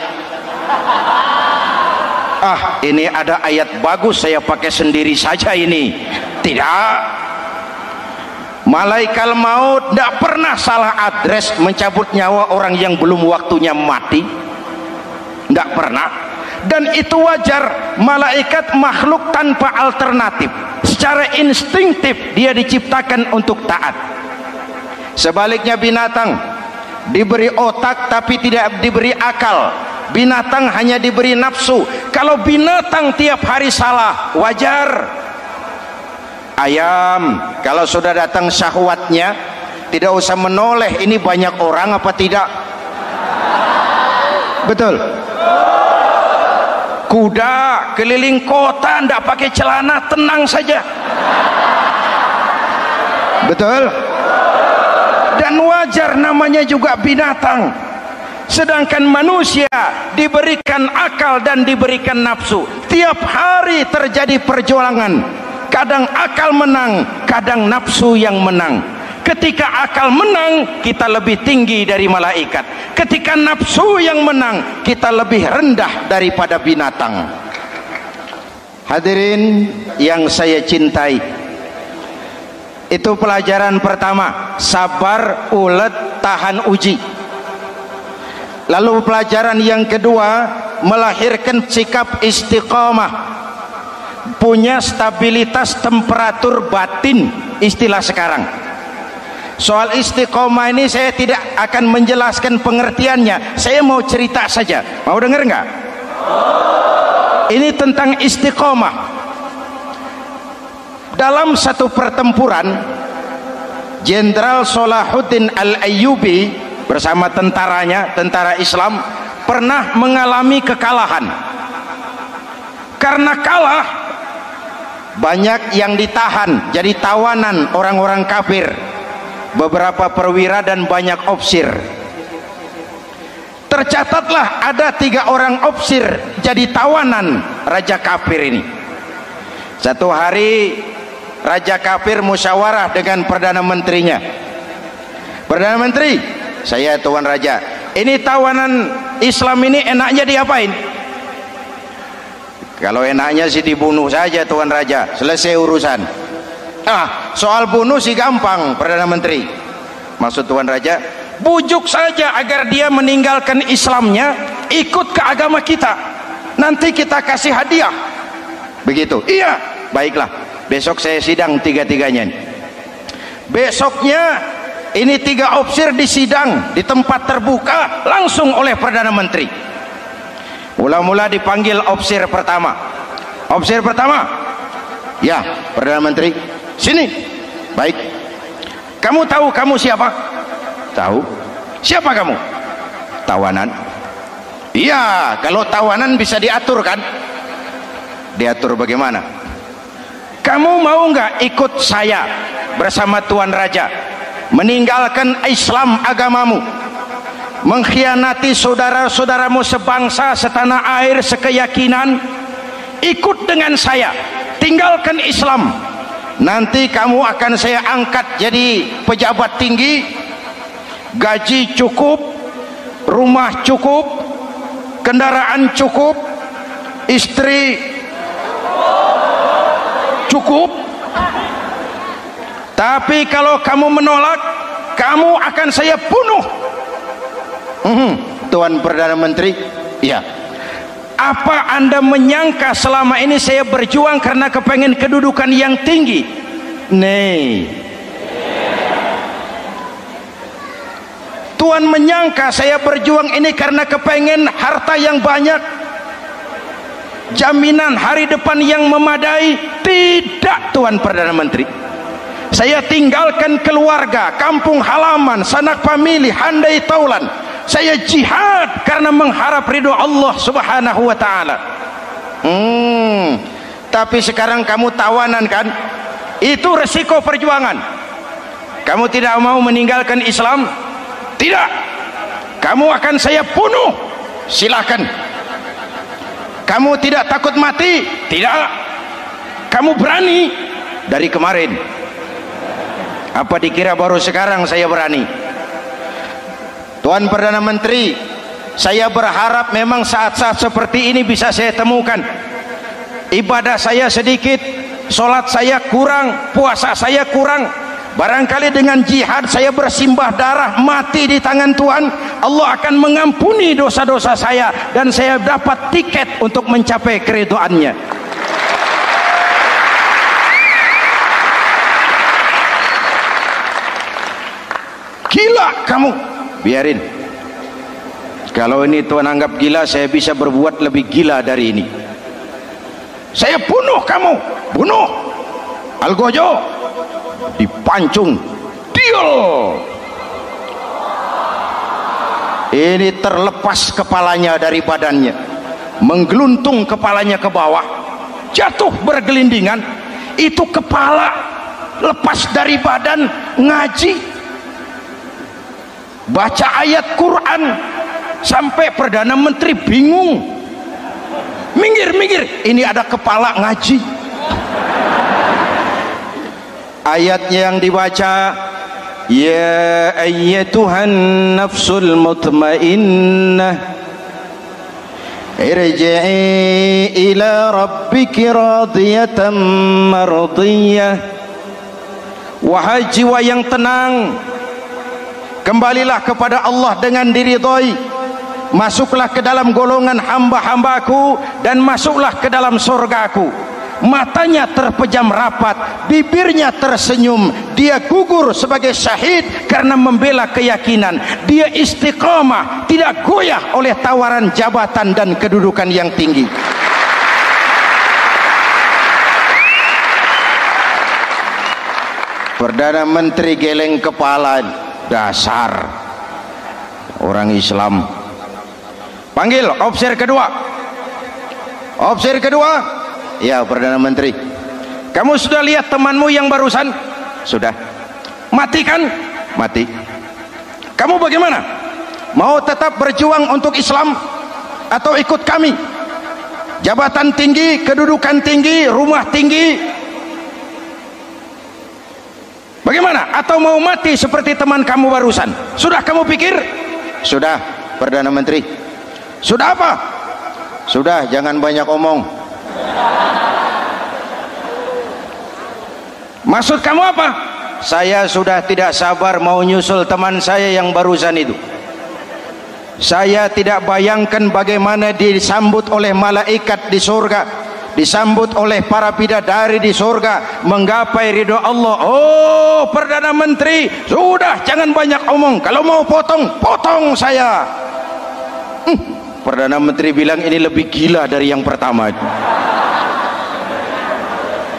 Ini ada ayat bagus, saya pakai sendiri saja ini. Tidak. Malaikat maut tidak pernah salah address mencabut nyawa orang yang belum waktunya mati. Tidak pernah. Dan itu wajar. Malaikat makhluk tanpa alternatif. Secara instinktif dia diciptakan untuk taat. Sebaliknya binatang diberi otak tapi tidak diberi akal. Binatang hanya diberi nafsu. Kalau binatang tiap hari salah, wajar. Ayam kalau sudah datang syahwatnya tidak usah menoleh, ini banyak orang apa tidak. Betul. Kuda keliling kota tidak pakai celana, tenang saja. Betul. Dan wajar, namanya juga binatang. Sedangkan manusia diberikan akal dan diberikan nafsu. Tiap hari terjadi perjuangan. Kadang akal menang, kadang nafsu yang menang. Ketika akal menang, kita lebih tinggi dari malaikat. Ketika nafsu yang menang, kita lebih rendah daripada binatang. Hadirin yang saya cintai, itu pelajaran pertama, sabar, ulet, tahan uji. Lalu pelajaran yang kedua, melahirkan sikap istiqamah, punya stabilitas temperatur batin, istilah sekarang. Soal istiqomah ini saya tidak akan menjelaskan pengertiannya, saya mau cerita saja. Mau dengar nggak? Ini tentang istiqomah. Dalam satu pertempuran, Jenderal Salahuddin Al-Ayyubi bersama tentaranya, tentara Islam, pernah mengalami kekalahan. Karena kalah, banyak yang ditahan jadi tawanan orang-orang kafir, beberapa perwira dan banyak ofsir. Tercatatlah ada 3 orang ofsir jadi tawanan raja kafir ini. Satu hari raja kafir musyawarah dengan perdana menterinya. Perdana menteri, saya tuan raja, ini tawanan Islam ini enaknya diapain? Kalau enaknya sih dibunuh saja tuan raja, selesai urusan. Soal bunuh sih gampang perdana menteri. Maksud tuan raja, bujuk saja agar dia meninggalkan Islamnya, ikut ke agama kita, nanti kita kasih hadiah. Begitu. Iya, baiklah. Besok saya sidang 3-3-nya. Besoknya ini 3 ofsir disidang di tempat terbuka langsung oleh perdana menteri. Mula-mula dipanggil ofsir pertama. Ofsir pertama, ya perdana menteri, sini. Baik. Kamu tahu kamu siapa? Tahu. Siapa kamu? Tawanan? Iya, kalau tawanan bisa diatur kan? Diatur bagaimana? Kamu mau nggak ikut saya bersama Tuan Raja meninggalkan Islam agamamu, mengkhianati saudara-saudaramu sebangsa, setanah air, sekeyakinan? Ikut dengan saya, tinggalkan Islam. Nanti kamu akan saya angkat jadi pejabat tinggi, gaji cukup, rumah cukup, kendaraan cukup, istri cukup. Tapi kalau kamu menolak, kamu akan saya bunuh. Tuan Perdana Menteri, iya. Apa Anda menyangka selama ini saya berjuang karena kepengen kedudukan yang tinggi? Nih, Tuan menyangka saya berjuang ini karena kepengen harta yang banyak, jaminan hari depan yang memadai? Tidak, Tuan Perdana Menteri. Saya tinggalkan keluarga, kampung halaman, sanak famili, handai taulan. Saya jihad karena mengharap ridho Allah Subhanahu wa ta'ala. Tapi sekarang kamu tawanan kan? Itu resiko perjuangan. Kamu tidak mau meninggalkan Islam? Tidak. Kamu akan saya bunuh. Silakan. Kamu tidak takut mati? Tidak. Kamu berani? Dari kemarin. Apa dikira baru sekarang saya berani? Tuan Perdana Menteri, saya berharap memang saat-saat seperti ini bisa saya temukan. Ibadah saya sedikit, sholat saya kurang, puasa saya kurang. Barangkali dengan jihad saya bersimbah darah, mati di tangan Tuhan, Allah akan mengampuni dosa-dosa saya dan saya dapat tiket untuk mencapai keridhaannya. Gila kamu. Biarin. Kalau ini Tuan anggap gila, saya bisa berbuat lebih gila dari ini. Saya bunuh kamu. Bunuh. Algojo dipancung. Deal. Ini terlepas kepalanya dari badannya, menggeluntung kepalanya ke bawah, jatuh bergelindingan. Itu kepala lepas dari badan, ngaji, baca ayat Quran, sampai Perdana Menteri bingung. Minggir, ini ada kepala ngaji. Ayatnya yang dibaca, ya ayyatuhan nafsul mutmainnah irji'i ila rabbiki radiyatan mardiyah. Wahai jiwa yang tenang, kembalilah kepada Allah dengan diridhoi, masuklah ke dalam golongan hamba-hambaku dan masuklah ke dalam surgaku. Matanya terpejam rapat, bibirnya tersenyum, dia gugur sebagai syahid karena membela keyakinan. Dia istiqamah, tidak goyah oleh tawaran jabatan dan kedudukan yang tinggi. Perdana Menteri geleng kepala. Dasar orang Islam. Panggil officer kedua. Officer kedua. Ya, Perdana Menteri, kamu sudah lihat temanmu yang barusan? Sudah. Mati kan? Mati. Kamu bagaimana? Mau tetap berjuang untuk Islam atau ikut kami? Jabatan tinggi, kedudukan tinggi, rumah tinggi, bagaimana? Atau mau mati seperti teman kamu barusan? Sudah kamu pikir? Sudah, Perdana Menteri. Sudah apa? Sudah, jangan banyak omong. Maksud kamu apa? Saya sudah tidak sabar mau nyusul teman saya yang barusan itu. Saya tidak bayangkan bagaimana disambut oleh malaikat di surga, disambut oleh para bidadari di surga, menggapai ridho Allah. Oh, Perdana Menteri, sudah jangan banyak omong. Kalau mau potong, potong saya. Perdana Menteri bilang ini lebih gila dari yang pertama.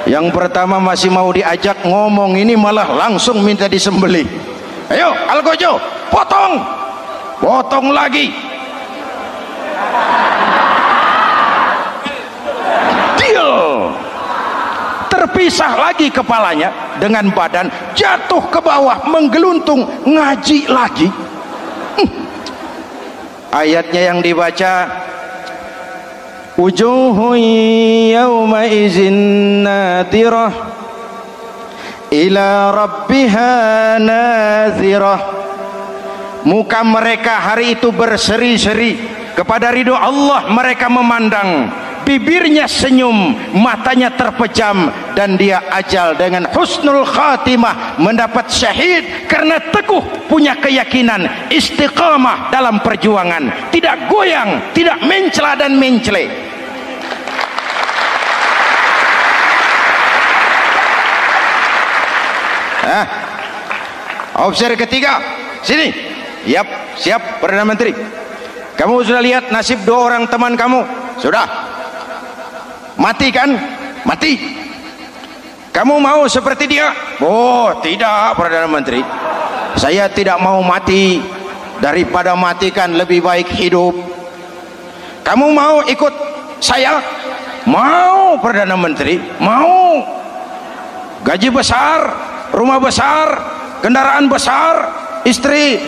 Yang pertama masih mau diajak ngomong, ini malah langsung minta disembelih. Ayo Algojo, potong. potong lagi, deal, terpisah lagi kepalanya dengan badan, jatuh ke bawah, menggeluntung, ngaji lagi. Ayatnya yang dibaca, wujuhun yawma izin nadirah ila rabbiha nazirah. Muka mereka hari itu berseri-seri kepada ridho Allah. Mereka memandang, bibirnya senyum, matanya terpejam, dan dia ajal dengan husnul khatimah, mendapat syahid karena teguh punya keyakinan, istiqamah dalam perjuangan, tidak goyang, tidak mencela dan mencele. Opsi ketiga, sini. Yap, siap Perdana Menteri. Kamu sudah lihat nasib 2 orang teman kamu? Sudah. Mati kan? Mati. Kamu mau seperti dia? Oh, tidak Perdana Menteri. Saya tidak mau mati. Daripada mati kan lebih baik hidup. Kamu mau ikut saya? Mau Perdana Menteri? Mau. Gaji besar, rumah besar, kendaraan besar, istri.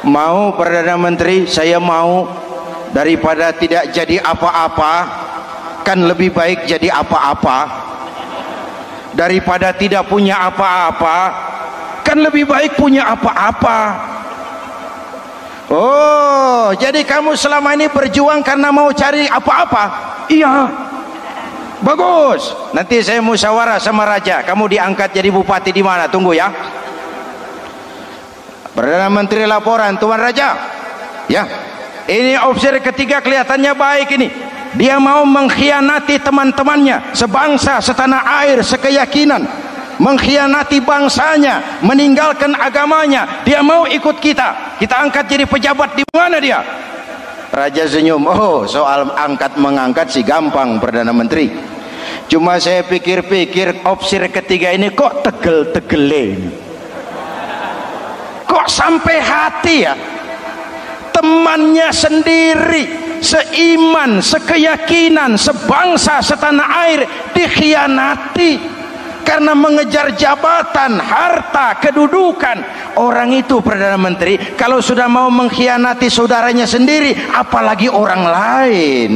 Mau Perdana Menteri? Saya mau. Daripada tidak jadi apa-apa, kan lebih baik jadi apa-apa. Daripada tidak punya apa-apa, kan lebih baik punya apa-apa. Oh, jadi kamu selama ini berjuang karena mau cari apa-apa? Iya. Bagus. Nanti saya musyawarah sama raja. Kamu diangkat jadi bupati di mana? Tunggu ya. Perdana Menteri laporan, Tuan Raja. Ya. Ini opsi ketiga kelihatannya baik ini. Dia mau mengkhianati teman-temannya, sebangsa, setanah air, sekeyakinan, mengkhianati bangsanya, meninggalkan agamanya. Dia mau ikut kita. Kita angkat jadi pejabat, di mana dia? Raja senyum. Oh, soal angkat mengangkat sih gampang Perdana Menteri. Cuma saya pikir-pikir opsi ketiga ini kok tegel-tegele. Kok sampai hati ya? Temannya sendiri, seiman, sekeyakinan, sebangsa, setanah air dikhianati karena mengejar jabatan, harta, kedudukan. Orang itu Perdana Menteri kalau sudah mau mengkhianati saudaranya sendiri, apalagi orang lain.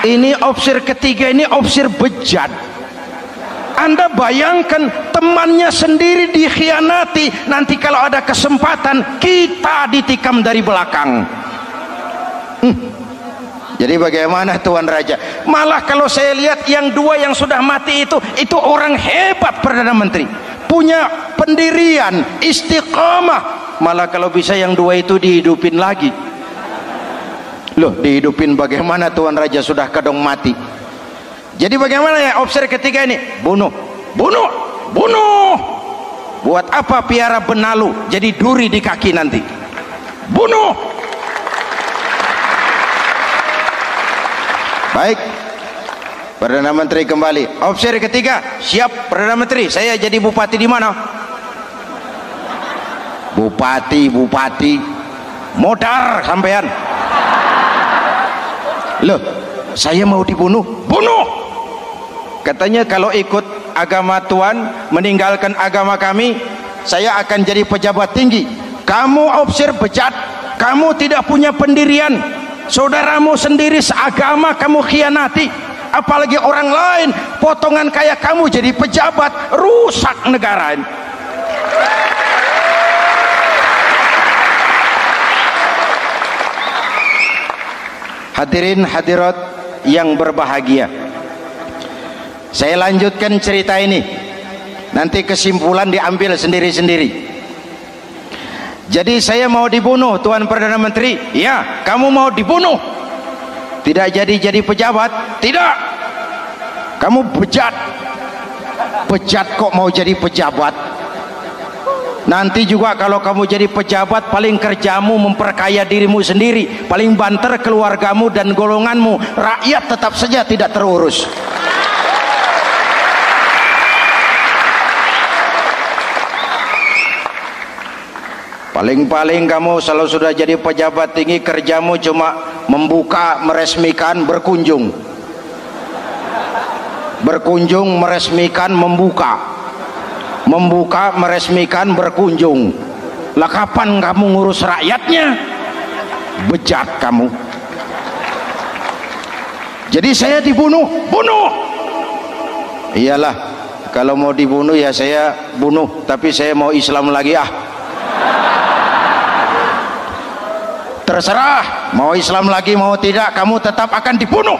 Ini opsi ketiga, ini opsi bejat. Anda bayangkan temannya sendiri dikhianati, nanti kalau ada kesempatan kita ditikam dari belakang. Jadi bagaimana Tuan Raja? Malah kalau saya lihat yang 2 yang sudah mati itu orang hebat Perdana Menteri, punya pendirian, istiqamah. Malah kalau bisa yang 2 itu dihidupin lagi. Loh, dihidupin bagaimana Tuan Raja, sudah kedong mati. Jadi bagaimana ya opsi ketiga ini? Bunuh, bunuh, bunuh. Buat apa piara benalu jadi duri di kaki nanti? Bunuh. Baik, Perdana Menteri kembali. Opsi ketiga, siap Perdana Menteri. Saya jadi bupati di mana? Bupati modar sampean. Loh, saya mau dibunuh. Bunuh. Katanya kalau ikut agama Tuan, meninggalkan agama kami, saya akan jadi pejabat tinggi. Kamu opsi bejat, kamu tidak punya pendirian, saudaramu sendiri seagama kamu khianati, apalagi orang lain. Potongan kayak kamu jadi pejabat, rusak negara. Hadirin hadirat yang berbahagia, saya lanjutkan cerita ini. Nanti kesimpulan diambil sendiri-sendiri. Jadi saya mau dibunuh Tuan Perdana Menteri. Ya, kamu mau dibunuh. Tidak jadi pejabat. Tidak. Kamu bejat. Bejat kok mau jadi pejabat. Nanti juga kalau kamu jadi pejabat, paling kerjamu memperkaya dirimu sendiri, paling banter keluargamu dan golonganmu, rakyat tetap saja tidak terurus. Paling-paling kamu kalau sudah jadi pejabat tinggi, kerjamu cuma membuka, meresmikan, berkunjung, meresmikan, membuka, meresmikan, berkunjung. Lah kapan kamu ngurus rakyatnya? Bejat kamu. Jadi saya dibunuh, bunuh. Iyalah, kalau mau dibunuh ya saya bunuh, tapi saya mau Islam lagi ah. Terserah, mau Islam lagi mau tidak, kamu tetap akan dibunuh.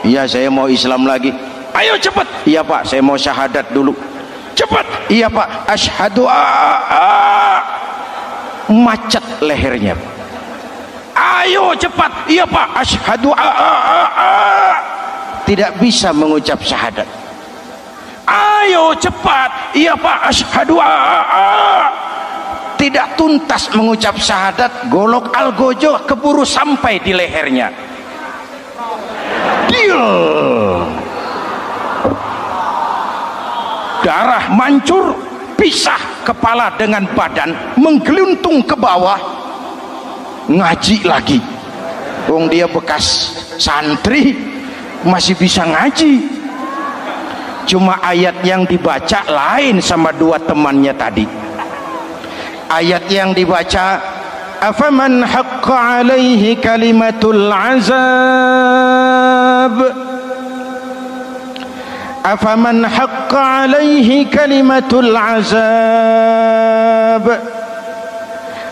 Iya, saya mau Islam lagi. Ayo cepat. Iya Pak, saya mau syahadat dulu. Cepat. Iya Pak, asyhadu macet lehernya. Ayo cepat. Iya Pak, asyhadu tidak bisa mengucap syahadat. Ayo cepat. Iya Pak, asyhadu tidak tuntas mengucap syahadat, golok algojo keburu sampai di lehernya. Deal. Darah mancur, pisah kepala dengan badan, menggeluntung ke bawah. Ngaji lagi. Wong dia bekas santri masih bisa ngaji. Cuma ayat yang dibaca lain sama dua temannya tadi. Ayat yang dibaca, afaman haqqa alaihi kalimatul azab, afaman haqqa alaihi kalimatul azab,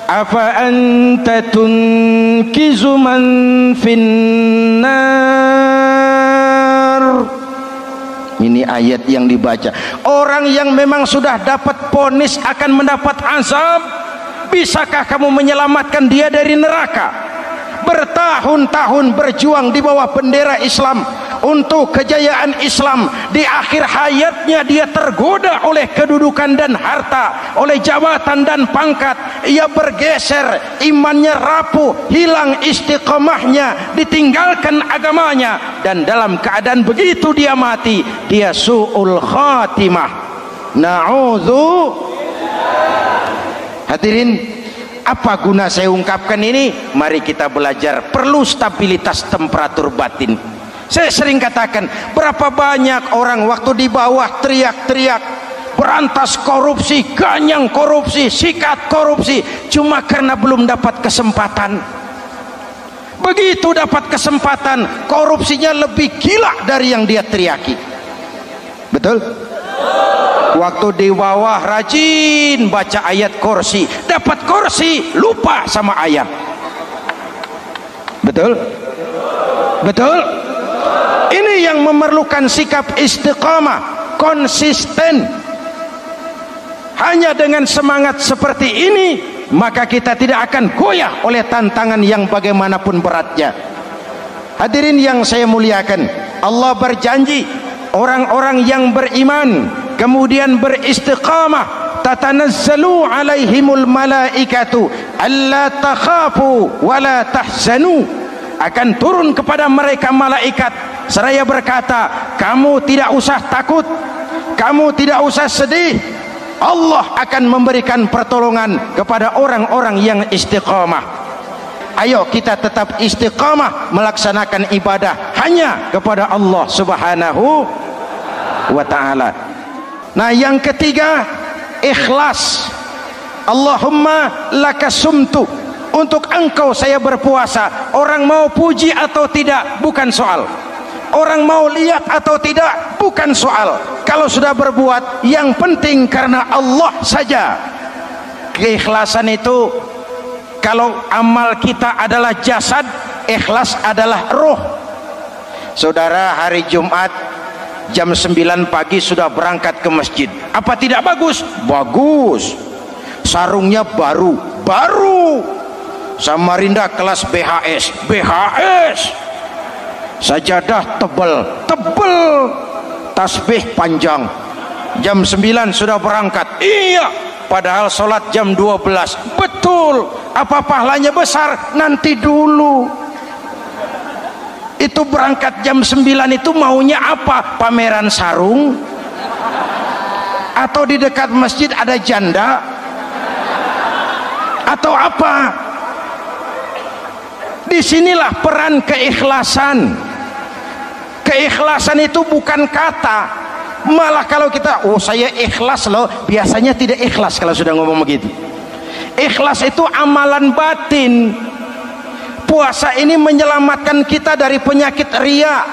afa anta tunkizu man finnar. Ini ayat yang dibaca. Orang yang memang sudah dapat vonis akan mendapat azab, bisakah kamu menyelamatkan dia dari neraka? Bertahun-tahun berjuang di bawah bendera Islam untuk kejayaan Islam, di akhir hayatnya dia tergoda oleh kedudukan dan harta, oleh jabatan dan pangkat. Ia bergeser, imannya rapuh, hilang istiqomahnya, ditinggalkan agamanya, dan dalam keadaan begitu dia mati, dia su'ul khatimah. Na'udzu. Hadirin, apa guna saya ungkapkan ini? Mari kita belajar, perlu stabilitas temperatur batin. Saya sering katakan, berapa banyak orang waktu di bawah teriak-teriak berantas korupsi, ganyang korupsi, sikat korupsi, cuma karena belum dapat kesempatan. Begitu dapat kesempatan, korupsinya lebih gila dari yang dia teriaki. Betul? Waktu di bawah rajin baca ayat kursi, dapat kursi lupa sama ayat. Betul? Betul? Ini yang memerlukan sikap istiqamah, konsisten. Hanya dengan semangat seperti ini, maka kita tidak akan goyah oleh tantangan yang bagaimanapun beratnya. Hadirin yang saya muliakan, Allah berjanji orang-orang yang beriman kemudian beristiqamah, tatanazzalu alaihimul malaikatu alla takhafu wala tahzanu, akan turun kepada mereka malaikat seraya berkata, kamu tidak usah takut, kamu tidak usah sedih, Allah akan memberikan pertolongan kepada orang-orang yang istiqamah. Ayo kita tetap istiqamah melaksanakan ibadah hanya kepada Allah Subhanahu wa ta'ala. Nah, yang ketiga, ikhlas. Allahumma lakasumtu, untuk engkau saya berpuasa. Orang mau puji atau tidak bukan soal, orang mau lihat atau tidak bukan soal. Kalau sudah berbuat, yang penting karena Allah saja. Keikhlasan itu, kalau amal kita adalah jasad, ikhlas adalah roh. Saudara, hari Jumat jam 9 pagi sudah berangkat ke masjid, apa tidak bagus? Bagus. Sarungnya baru, Samarinda kelas BHS, sajadah tebal, tasbih panjang. Jam 9 sudah berangkat. Iya, padahal sholat jam 12. Betul, apa pahalanya besar? Nanti dulu. Itu berangkat jam 9 itu maunya apa? Pameran sarung? Atau di dekat masjid ada janda? Atau apa? Disinilah peran keikhlasan. Keikhlasan itu bukan kata. Malah kalau kita, oh saya ikhlas loh, biasanya tidak ikhlas kalau sudah ngomong begitu. Ikhlas itu amalan batin. Puasa ini menyelamatkan kita dari penyakit riya.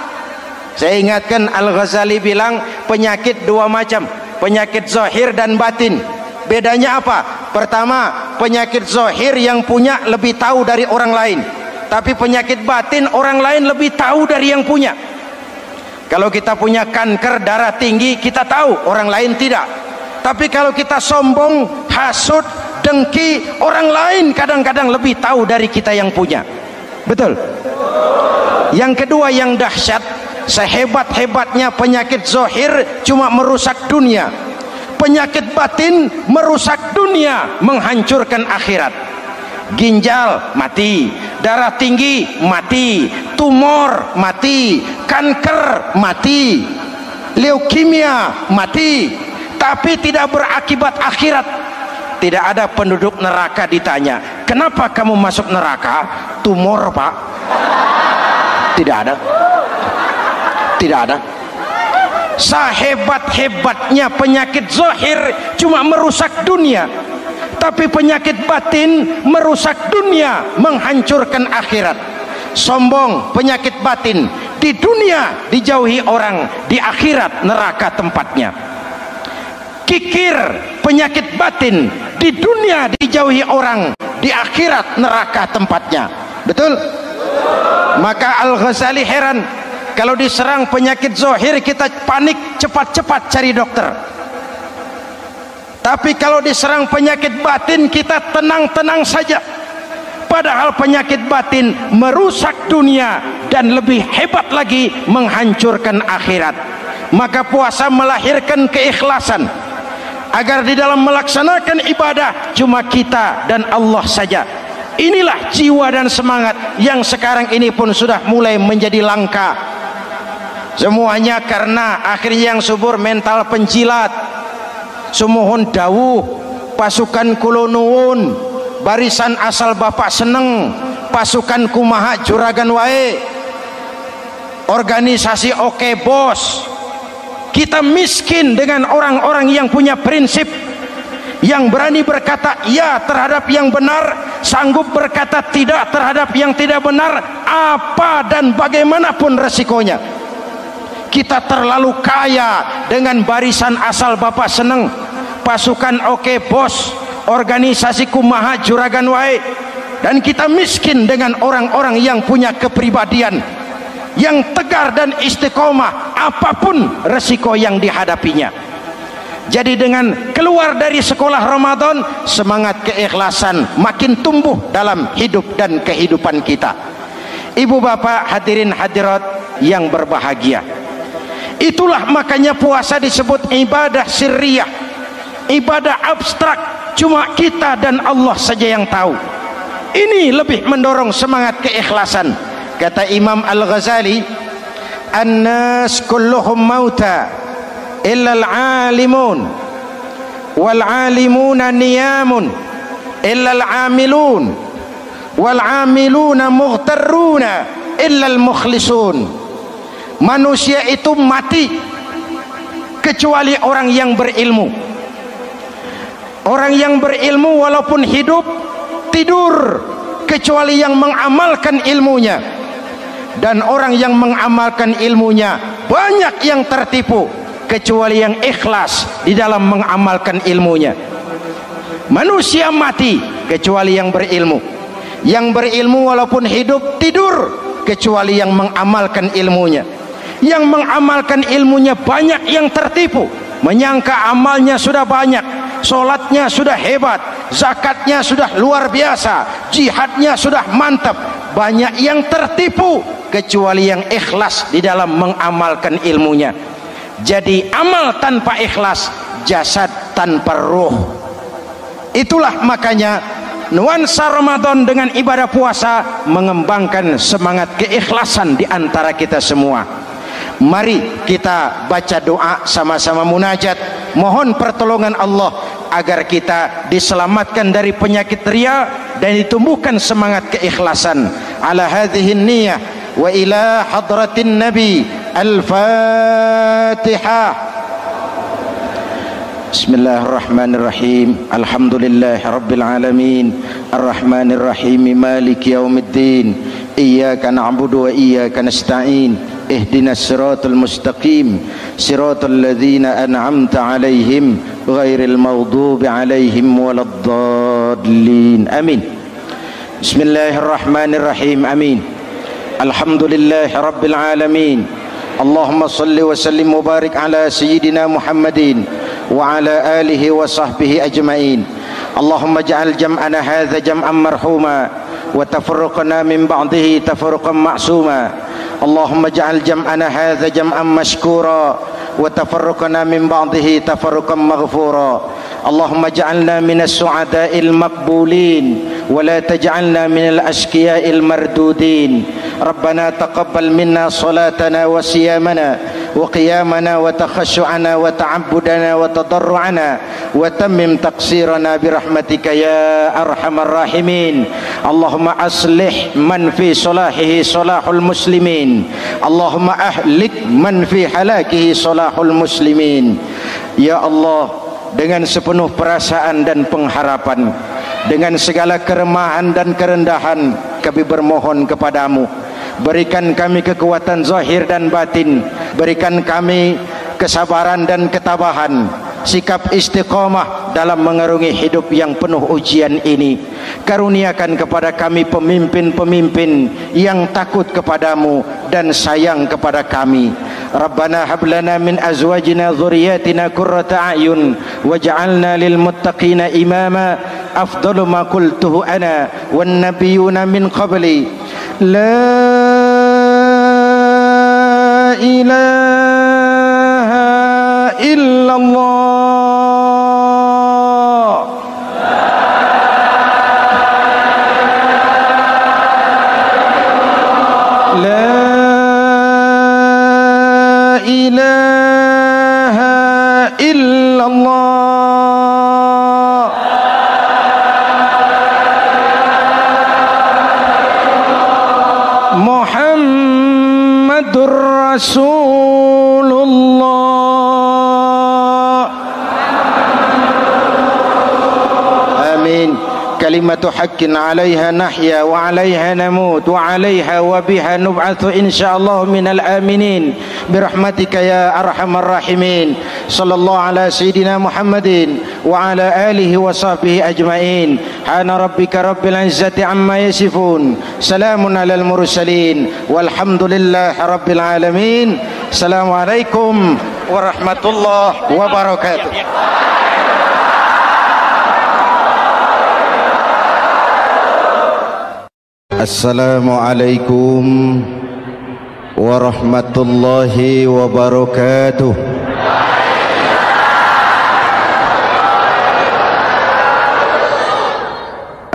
Saya ingatkan Al-Ghazali bilang penyakit dua macam, penyakit zahir dan batin. Bedanya apa? Pertama, penyakit zahir yang punya lebih tahu dari orang lain, tapi penyakit batin orang lain lebih tahu dari yang punya. Kalau kita punya kanker darah tinggi, kita tahu, orang lain tidak. Tapi kalau kita sombong, hasud, dengki, orang lain kadang-kadang lebih tahu dari kita yang punya. Betul? Yang kedua yang dahsyat, sehebat-hebatnya penyakit zahir cuma merusak dunia, penyakit batin merusak dunia, menghancurkan akhirat. Ginjal mati, darah tinggi mati, tumor mati, kanker mati, leukemia mati, tapi tidak berakibat akhirat. Tidak ada penduduk neraka ditanya, kenapa kamu masuk neraka? Tumor pak. Tidak ada. Tidak ada. Sehebat-hebatnya penyakit zahir cuma merusak dunia, tapi penyakit batin merusak dunia, menghancurkan akhirat. Sombong penyakit batin, di dunia dijauhi orang, di akhirat neraka tempatnya. Kikir penyakit batin, di dunia dijauhi orang, di akhirat neraka tempatnya. Betul? Maka Al-Ghazali heran, kalau diserang penyakit zahir kita panik, cepat-cepat cari dokter. Tapi kalau diserang penyakit batin kita tenang-tenang saja. Padahal penyakit batin merusak dunia dan lebih hebat lagi menghancurkan akhirat. Maka puasa melahirkan keikhlasan, agar di dalam melaksanakan ibadah cuma kita dan Allah saja. Inilah jiwa dan semangat yang sekarang ini pun sudah mulai menjadi langka. Semuanya karena akhirnya yang subur mental penjilat. Sumuhun dawuh, pasukan kulonuun, barisan asal bapak seneng, pasukan kumaha juragan wae, organisasi oke bos. Kita miskin dengan orang-orang yang punya prinsip, yang berani berkata ya terhadap yang benar, sanggup berkata tidak terhadap yang tidak benar, apa dan bagaimanapun resikonya. Kita terlalu kaya dengan barisan asal bapak seneng, pasukan oke bos, organisasi kumaha juragan wae, dan kita miskin dengan orang-orang yang punya kepribadian, yang tegar dan istiqomah apapun resiko yang dihadapinya. Jadi dengan keluar dari sekolah Ramadan, semangat keikhlasan makin tumbuh dalam hidup dan kehidupan kita. Ibu bapak hadirin hadirat yang berbahagia, itulah makanya puasa disebut ibadah sirriyah, ibadah abstrak, cuma kita dan Allah saja yang tahu. Ini lebih mendorong semangat keikhlasan. Kata Imam Al-Ghazali, an-nas kulluhum mauta illa al-alimun wal alimuna niyamun illa al-amilun wal amiluna mughtarruna illa al-mukhlisun. Manusia itu mati kecuali orang yang berilmu. Orang yang berilmu walaupun hidup tidur kecuali yang mengamalkan ilmunya. Dan orang yang mengamalkan ilmunya banyak yang tertipu kecuali yang ikhlas di dalam mengamalkan ilmunya. Manusia mati kecuali yang berilmu. Yang berilmu walaupun hidup tidur kecuali yang mengamalkan ilmunya. Yang mengamalkan ilmunya banyak yang tertipu, menyangka amalnya sudah banyak, sholatnya sudah hebat, zakatnya sudah luar biasa, jihadnya sudah mantap. Banyak yang tertipu kecuali yang ikhlas di dalam mengamalkan ilmunya. Jadi amal tanpa ikhlas, jasad tanpa ruh. Itulah makanya nuansa Ramadan dengan ibadah puasa mengembangkan semangat keikhlasan di antara kita semua. Mari kita baca doa sama-sama munajat, mohon pertolongan Allah agar kita diselamatkan dari penyakit riya dan ditumbuhkan semangat keikhlasan. Ala hadhihi niyyah wa ila hadratin nabi. Al-Fatihah. Bismillahirrahmanirrahim. Alhamdulillahirabbil alamin. Arrahmanirrahim. Maliki yaumiddin. Iyyaka na'budu wa iyyaka nasta'in. Ihdinas siratal mustaqim. Siratal ladzina an'amta 'alaihim ghairil maghdubi 'alaihim waladdallin. Amin. Bismillahirrahmanirrahim. Amin. Alhamdulillahirabbil alamin. Allahumma salli wa sallim wa barik ala sayyidina Muhammadin wa ala alihi wa sahbihi ajma'in. Allahumma ja'al jam'ana hadha jam'an marhuma wa tafarruqana min ba'dihi tafarruqan ma'suma. Allahumma ja'al jam'ana hadha jam'an mashkura wa tafarruqana min ba'dihi tafarruqan maghfura. Allahumma ja'alna minas su'ada'il maqbulin wa la taj'alna minal ashqiya'il mardudin. Rabbana taqabbal minna salatana wa siyamana wa qiyamana wa takhashu'ana wa ta'abbudana wa tadarru'ana wa tammim taqsirana birahmatika ya arhamar rahimin. Allahumma aslih man fi salahihi salahul muslimin. Allahumma ahlik man fi halakihi salahul muslimin. Ya Allah, dengan sepenuh perasaan dan pengharapan, dengan segala keremahan dan kerendahan, kami bermohon kepadamu, berikan kami kekuatan zahir dan batin, berikan kami kesabaran dan ketabahan, sikap istiqamah dalam mengarungi hidup yang penuh ujian ini. Karuniakan kepada kami pemimpin-pemimpin yang takut kepadamu dan sayang kepada kami. Rabbana hab lana min azwajina dhurriyyatina qurrata a'yun waj'alna lil muttaqina imama. Afdalu ma qultuhu ana wan nabiyyuna min qabli. La ilaha illallah. Rasulullah. Amin. Kalimatu haqqin 'alaiha nahya wa 'alaiha namut wa 'alaiha wa biha nub'atsu insyaallah minal aminin birahmatika ya arhamar rahimin. Sallallahu ala sayyidina Muhammadin wa ala alihi wa sahbihi ajma'in. Hana rabbika rabbil izzati amma yasifun. Salamun alal mursalin walhamdulillahi rabbil alamin. Assalamualaikum warahmatullahi wabarakatuh. Assalamualaikum warahmatullahi wabarakatuh.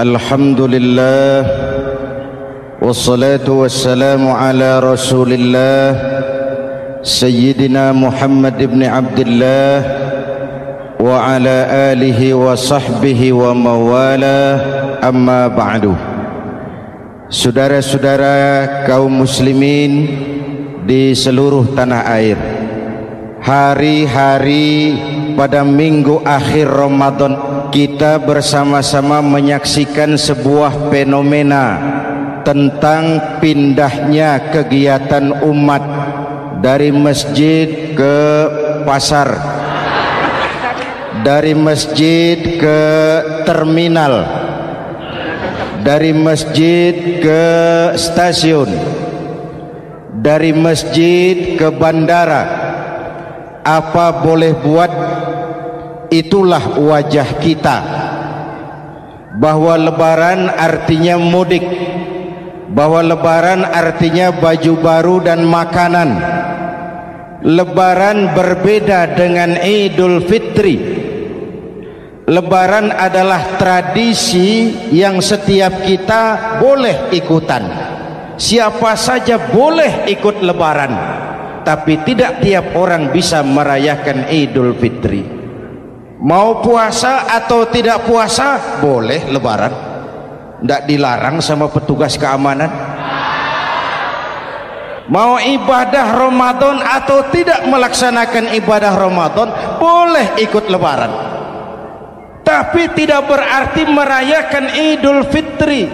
Alhamdulillah wassalatu wassalamu ala Rasulillah Sayyidina Muhammad ibn Abdullah wa ala alihi wa sahbihi wa mawala, amma ba'du. Saudara-saudara kaum muslimin di seluruh tanah air, hari-hari pada minggu akhir Ramadan kita bersama-sama menyaksikan sebuah fenomena tentang pindahnya kegiatan umat dari masjid ke pasar, dari masjid ke terminal, dari masjid ke stasiun, dari masjid ke bandara. Apa boleh buat, itulah wajah kita. Bahwa lebaran artinya mudik, bahwa lebaran artinya baju baru dan makanan. Lebaran berbeda dengan Idul Fitri. Lebaran adalah tradisi yang setiap kita boleh ikutan. Siapa saja boleh ikut lebaran, tapi tidak tiap orang bisa merayakan Idul Fitri. Mau puasa atau tidak puasa boleh lebaran, tidak dilarang sama petugas keamanan. Mau ibadah Ramadan atau tidak melaksanakan ibadah Ramadan boleh ikut lebaran, tapi tidak berarti merayakan Idul Fitri,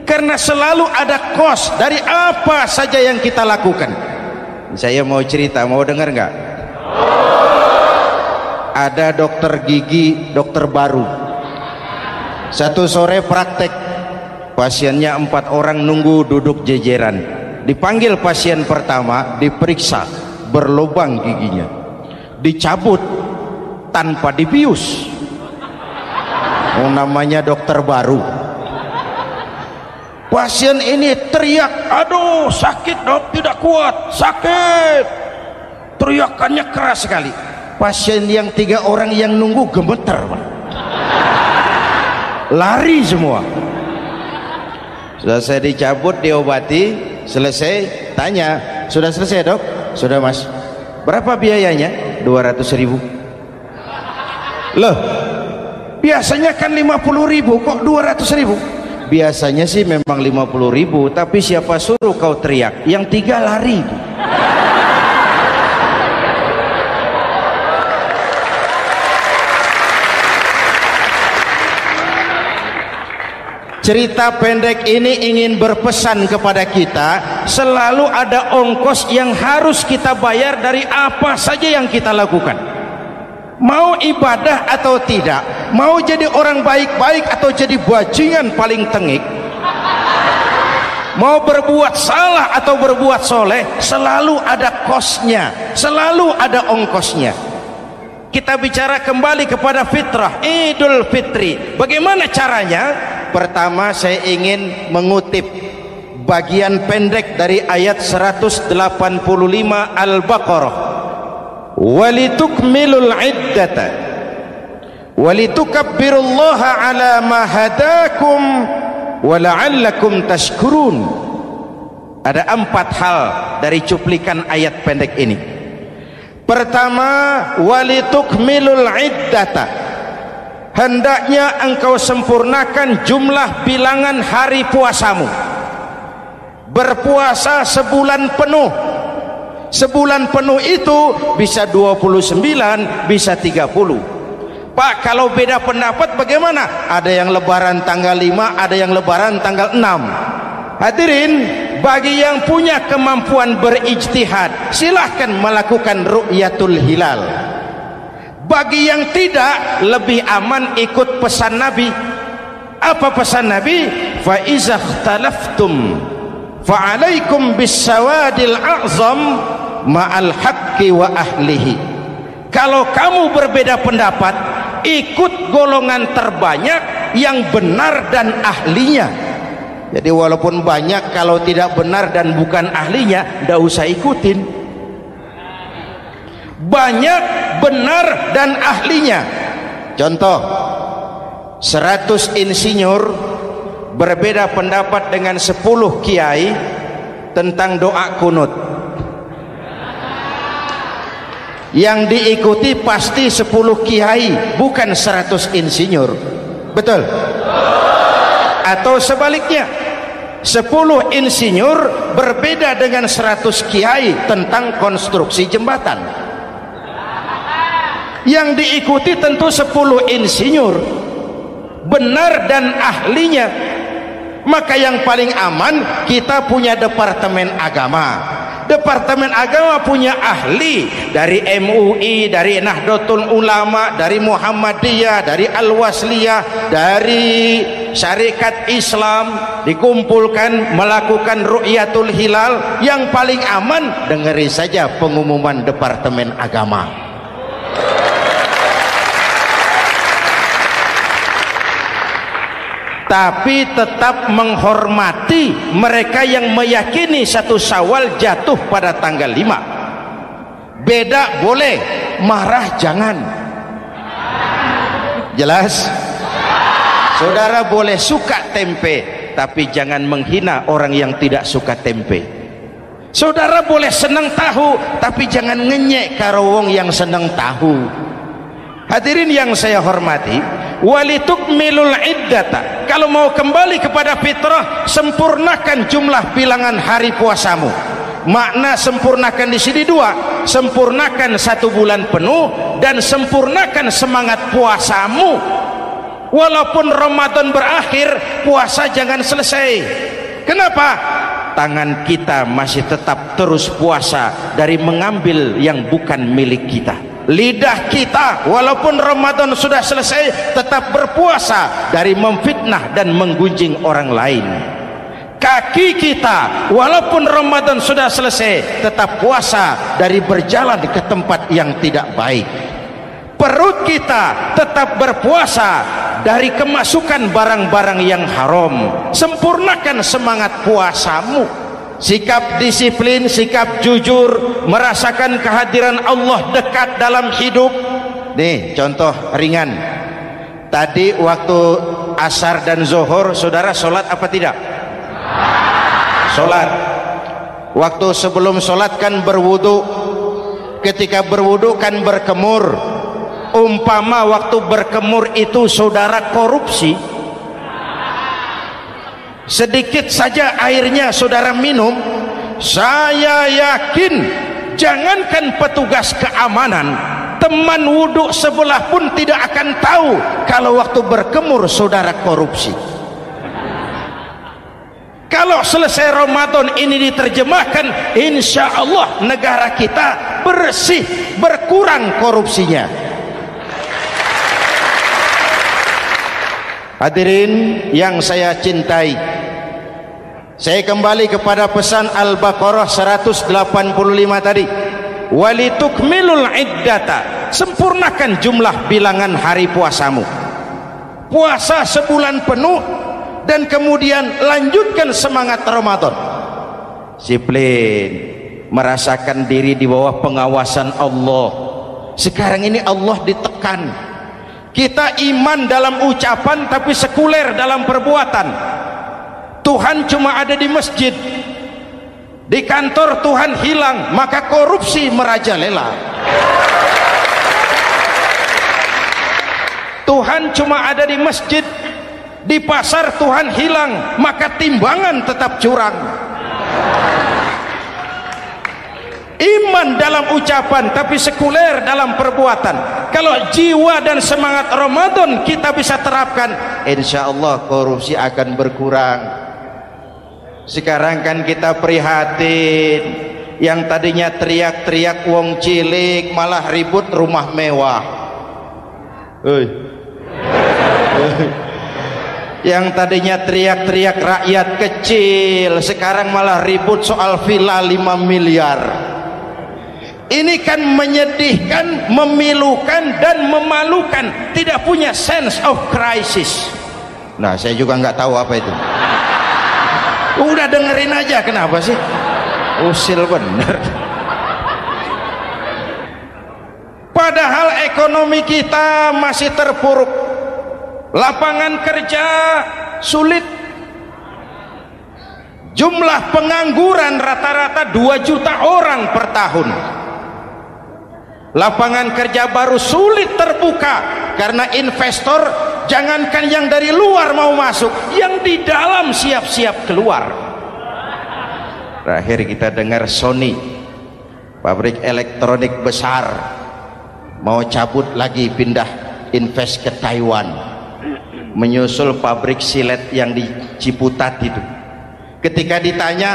karena selalu ada kos dari apa saja yang kita lakukan. Saya mau cerita, mau dengar nggak? Ada dokter gigi, dokter baru, satu sore praktek, pasiennya 4 orang nunggu duduk jejeran. Dipanggil pasien pertama, diperiksa, berlubang giginya, dicabut tanpa dibius. Namanya dokter baru. Pasien ini teriak, aduh sakit dok, tidak kuat, sakit. Teriakannya keras sekali. Pasien yang 3 orang yang nunggu gemeter, lari semua. Sudah saya dicabut, diobati, selesai, tanya, sudah selesai dok? Sudah mas. Berapa biayanya? 200.000. Loh, biasanya kan 50.000, kok 200.000? Biasanya sih memang 50.000, tapi siapa suruh kau teriak? Yang 3 lari. Cerita pendek ini ingin berpesan kepada kita, selalu ada ongkos yang harus kita bayar dari apa saja yang kita lakukan. Mau ibadah atau tidak, mau jadi orang baik-baik atau jadi bajingan paling tengik, mau berbuat salah atau berbuat soleh, selalu ada kosnya, selalu ada ongkosnya. Kita bicara kembali kepada fitrah Idul Fitri. Bagaimana caranya? Pertama, saya ingin mengutip bagian pendek dari ayat 185 Al-Baqarah. Walitukmilul iddata walitukabbirullaha ala ma hadakum wala'allakum tashkurun. Ada 4 hal dari cuplikan ayat pendek ini. Pertama, walitukmilul iddata, hendaknya engkau sempurnakan jumlah bilangan hari puasamu. Berpuasa sebulan penuh. Sebulan penuh itu bisa 29, bisa 30. Pak, kalau beda pendapat bagaimana? Ada yang lebaran tanggal 5, ada yang lebaran tanggal 6. Hadirin, bagi yang punya kemampuan berijtihad, silahkan melakukan ru'yatul hilal. Bagi yang tidak, lebih aman ikut pesan Nabi. Apa pesan Nabi? Fa iza ikhtalaftum fa alaikum bisawadil a'zam ma'al haqqi wa ahlihi. Kalau kamu berbeda pendapat, ikut golongan terbanyak yang benar dan ahlinya. Jadi walaupun banyak, kalau tidak benar dan bukan ahlinya, tidak usah ikutin. Banyak, benar dan ahlinya. Contoh, 100 insinyur berbeda pendapat dengan 10 kiai tentang doa kunut. Yang diikuti pasti 10 kiai, bukan 100 insinyur. Betul? Atau sebaliknya, 10 insinyur berbeda dengan 100 kiai tentang konstruksi jembatan. Yang diikuti tentu 10 insinyur, benar dan ahlinya. Maka yang paling aman, kita punya departemen agama. Departemen agama punya ahli dari MUI, dari Nahdlatul Ulama, dari Muhammadiyah, dari Al-Wasliyah, dari Syarikat Islam, dikumpulkan melakukan ru'yatul hilal. Yang paling aman, dengeri saja pengumuman departemen agama. Tapi tetap menghormati mereka yang meyakini 1 Syawal jatuh pada tanggal 5. Beda boleh, marah jangan. Jelas? Saudara boleh suka tempe, tapi jangan menghina orang yang tidak suka tempe. Saudara boleh senang tahu, tapi jangan ngenyek karo wong yang senang tahu. Hadirin yang saya hormati, walitukmilul iddata, kalau mau kembali kepada fitrah, sempurnakan jumlah bilangan hari puasamu. Makna sempurnakan di sini dua, sempurnakan 1 bulan penuh dan sempurnakan semangat puasamu. Walaupun Ramadan berakhir, puasa jangan selesai. Kenapa? Tangan kita masih tetap terus puasa dari mengambil yang bukan milik kita. Lidah kita walaupun Ramadan sudah selesai tetap berpuasa dari memfitnah dan menggunjing orang lain. Kaki kita walaupun Ramadan sudah selesai tetap puasa dari berjalan ke tempat yang tidak baik. Perut kita tetap berpuasa dari kemasukan barang-barang yang haram. Sempurnakan semangat puasamu. Sikap disiplin, sikap jujur, merasakan kehadiran Allah dekat dalam hidup. Nih contoh ringan. Tadi waktu asar dan zuhur saudara sholat apa tidak? Sholat. Waktu sebelum sholat kan berwudu. Ketika berwudu kan berkemur. Umpama waktu berkemur itu saudara korupsi, sedikit saja airnya saudara minum, saya yakin jangankan petugas keamanan, teman wudhu sebelah pun tidak akan tahu kalau waktu berkemur saudara korupsi. Kalau selesai Ramadan ini diterjemahkan, insya Allah negara kita bersih, berkurang korupsinya. Hadirin yang saya cintai, saya kembali kepada pesan Al-Baqarah 185 tadi. Walitukmilul iddata, sempurnakan jumlah bilangan hari puasamu. Puasa sebulan penuh dan kemudian lanjutkan semangat Ramadan. Disiplin, merasakan diri di bawah pengawasan Allah. Sekarang ini Allah ditekan. Kita iman dalam ucapan tapi sekuler dalam perbuatan. Tuhan cuma ada di masjid, di kantor Tuhan hilang, maka korupsi merajalela. Tuhan cuma ada di masjid, di pasar Tuhan hilang, maka timbangan tetap curang. Iman dalam ucapan tapi sekuler dalam perbuatan. Kalau jiwa dan semangat Ramadan kita bisa terapkan, insya Allah korupsi akan berkurang. Sekarang kan kita prihatin, yang tadinya teriak-teriak wong cilik malah ribut rumah mewah. Yang tadinya teriak-teriak rakyat kecil sekarang malah ribut soal villa 5 miliar. Ini kan menyedihkan, memilukan dan memalukan, tidak punya sense of crisis. Nah, saya juga nggak tahu apa itu. Udah dengerin aja, kenapa sih? Usil bener. Padahal ekonomi kita masih terpuruk, lapangan kerja sulit, jumlah pengangguran rata-rata 2 juta orang per tahun. Lapangan kerja baru sulit terbuka karena investor jangankan yang dari luar mau masuk, yang di dalam siap-siap keluar. Terakhir kita dengar Sony, pabrik elektronik besar, mau cabut lagi, pindah invest ke Taiwan, menyusul pabrik silet yang di Ciputat itu. Ketika ditanya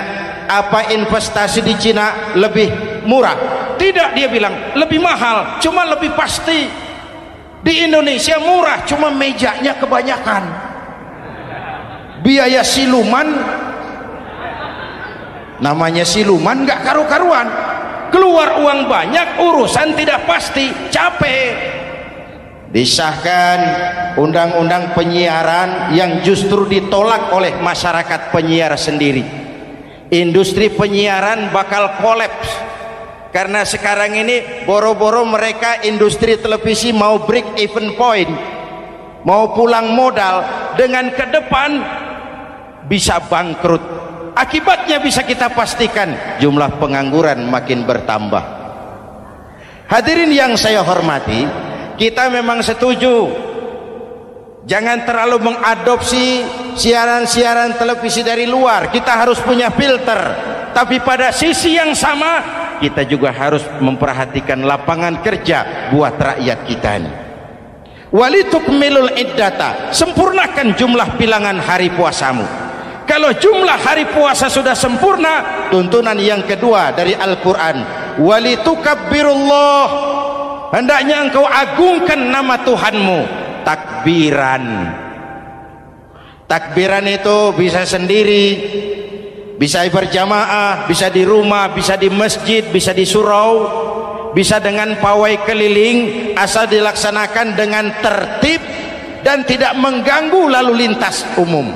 apa investasi di Cina lebih murah, tidak, dia bilang lebih mahal, cuma lebih pasti. Di Indonesia murah, cuma mejanya kebanyakan, biaya siluman, namanya siluman nggak karu-karuan, keluar uang banyak, urusan tidak pasti, capek. Disahkan undang-undang penyiaran yang justru ditolak oleh masyarakat penyiar sendiri. Industri penyiaran bakal kolaps karena sekarang ini boro-boro mereka industri televisi mau break even point, mau pulang modal, dengan ke depan bisa bangkrut. Akibatnya bisa kita pastikan, jumlah pengangguran makin bertambah. Hadirin yang saya hormati, kita memang setuju jangan terlalu mengadopsi siaran-siaran televisi dari luar. Kita harus punya filter. Tapi pada sisi yang sama, kita juga harus memperhatikan lapangan kerja buat rakyat kita ini. Walitukmilul iddata, sempurnakan jumlah bilangan hari puasamu. Kalau jumlah hari puasa sudah sempurna, tuntunan yang kedua dari Al-Quran, walitukabbirullah, hendaknya engkau agungkan nama Tuhanmu. Takbiran. Takbiran itu bisa sendiri, bisa berjamaah, bisa di rumah, bisa di masjid, bisa di surau, bisa dengan pawai keliling, asal dilaksanakan dengan tertib dan tidak mengganggu lalu lintas umum.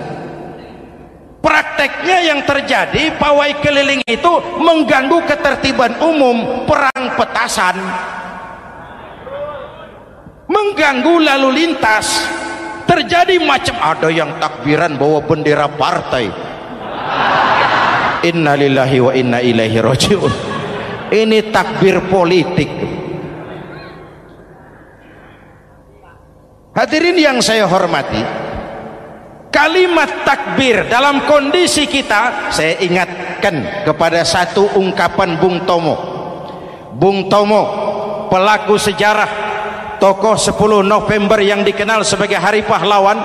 Prakteknya yang terjadi, pawai keliling itu mengganggu ketertiban umum, perang petasan, mengganggu lalu lintas. Terjadi macam, ada yang takbiran bawa bendera partai. Innalillahi wa inna ilaihi raji'un. Ini takbir politik. Hadirin yang saya hormati, kalimat takbir dalam kondisi kita, saya ingatkan kepada satu ungkapan Bung Tomo. Bung Tomo, pelaku sejarah, tokoh 10 November yang dikenal sebagai Hari Pahlawan,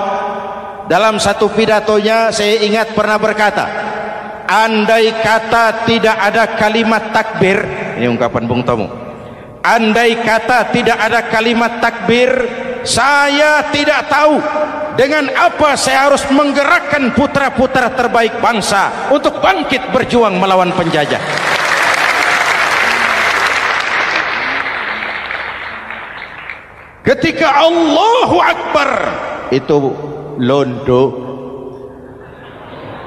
dalam satu pidatonya saya ingat pernah berkata, andai kata tidak ada kalimat takbir, ini ungkapan Bung Tomo, andai kata tidak ada kalimat takbir, saya tidak tahu dengan apa saya harus menggerakkan putra-putra terbaik bangsa untuk bangkit berjuang melawan penjajah. Ketika Allahu Akbar itu londo,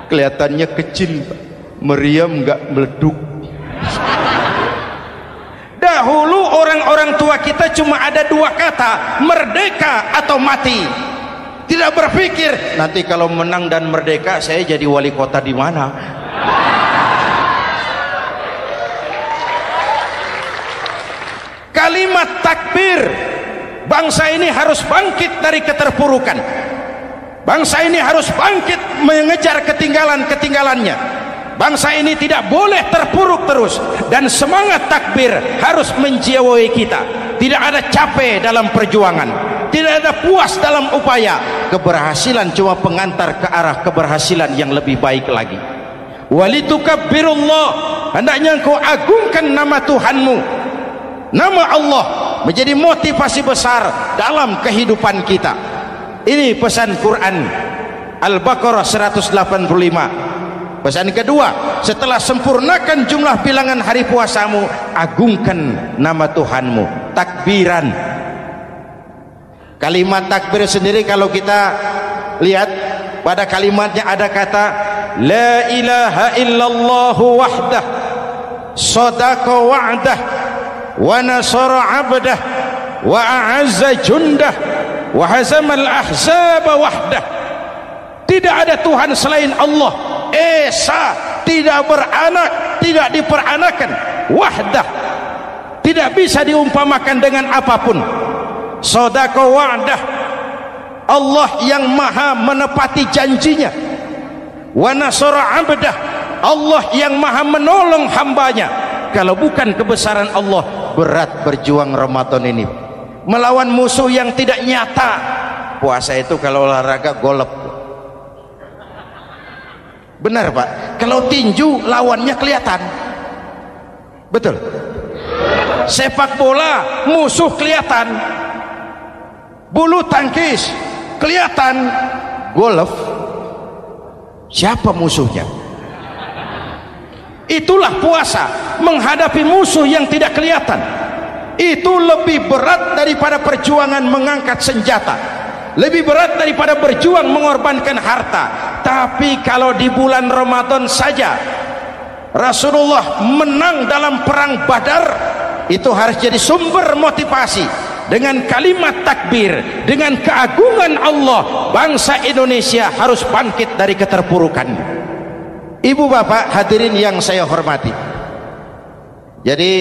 kelihatannya kecil, meriam nggak meleduk. Dahulu orang-orang tua kita cuma ada dua kata, merdeka atau mati. Tidak berpikir nanti kalau menang dan merdeka saya jadi wali kota di mana. Kalimat takbir, bangsa ini harus bangkit dari keterpurukan. Bangsa ini harus bangkit mengejar ketinggalan-ketinggalannya. Bangsa ini tidak boleh terpuruk terus, dan semangat takbir harus menjiwai kita. Tidak ada capek dalam perjuangan, tidak ada puas dalam upaya. Keberhasilan cuma pengantar ke arah keberhasilan yang lebih baik lagi. Walitukabbirullah, hendaknya engkau agungkan nama Tuhanmu. Nama Allah menjadi motivasi besar dalam kehidupan kita. Ini pesan Quran Al-Baqarah 185. Pesan kedua, setelah sempurnakan jumlah bilangan hari puasamu, agungkan nama Tuhanmu. Takbiran. Kalimat takbir sendiri kalau kita lihat pada kalimatnya ada kata la ilaha illallah wahdah sadaqa wa'dah wa nasara 'abdah wa a'azza jundah wa hazamal ahzaba wahdah. Tidak ada Tuhan selain Allah, esa, tidak beranak, tidak diperanakan, wahdah, tidak bisa diumpamakan dengan apapun. Sadaqa wa'dah, Allah yang maha menepati janjinya. Wa nasara 'abdah, Allah yang maha menolong hambanya. Kalau bukan kebesaran Allah, berat berjuang Ramadan ini melawan musuh yang tidak nyata. Puasa itu kalau olahraga golep. Benar Pak, kalau tinju lawannya kelihatan. Betul. Sepak bola musuh kelihatan, bulu tangkis kelihatan, golf siapa musuhnya? Itulah puasa, menghadapi musuh yang tidak kelihatan. Itu lebih berat daripada perjuangan mengangkat senjata, lebih berat daripada berjuang mengorbankan harta. Tapi kalau di bulan Ramadan saja Rasulullah menang dalam perang Badar, itu harus jadi sumber motivasi dengan kalimat takbir, dengan keagungan Allah, bangsa Indonesia harus bangkit dari keterpurukan. Ibu bapak hadirin yang saya hormati, jadi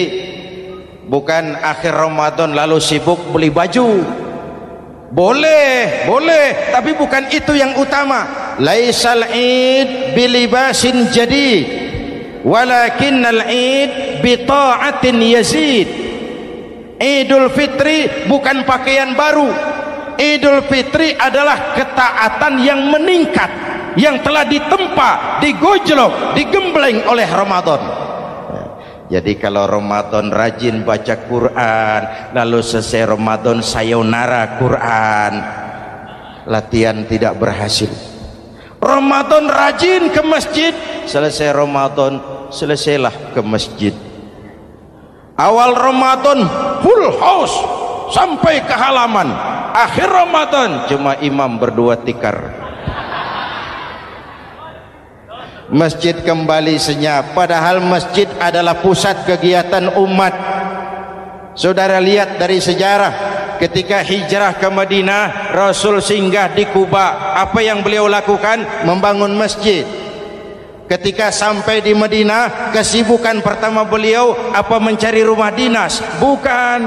bukan akhir Ramadan lalu sibuk beli baju. Boleh, tapi bukan itu yang utama. Laisal id bilibasin jadid, walakinnal id bita'atin yazid. Idul Fitri bukan pakaian baru. Idul Fitri adalah ketaatan yang meningkat, yang telah ditempa, digojlok, digembleng oleh Ramadan. Jadi kalau Ramadan rajin baca Quran, lalu selesai Ramadan sayonara Quran, latihan tidak berhasil. Ramadan rajin ke masjid, selesai Ramadan selesailah ke masjid. Awal Ramadan full house sampai ke halaman, akhir Ramadan cuma imam berdua tikar. Masjid kembali senyap, padahal masjid adalah pusat kegiatan umat. Saudara lihat dari sejarah, ketika hijrah ke Madinah, Rasul singgah di Kuba. Apa yang beliau lakukan? Membangun masjid. Ketika sampai di Madinah, kesibukan pertama beliau apa? Mencari rumah dinas? Bukan.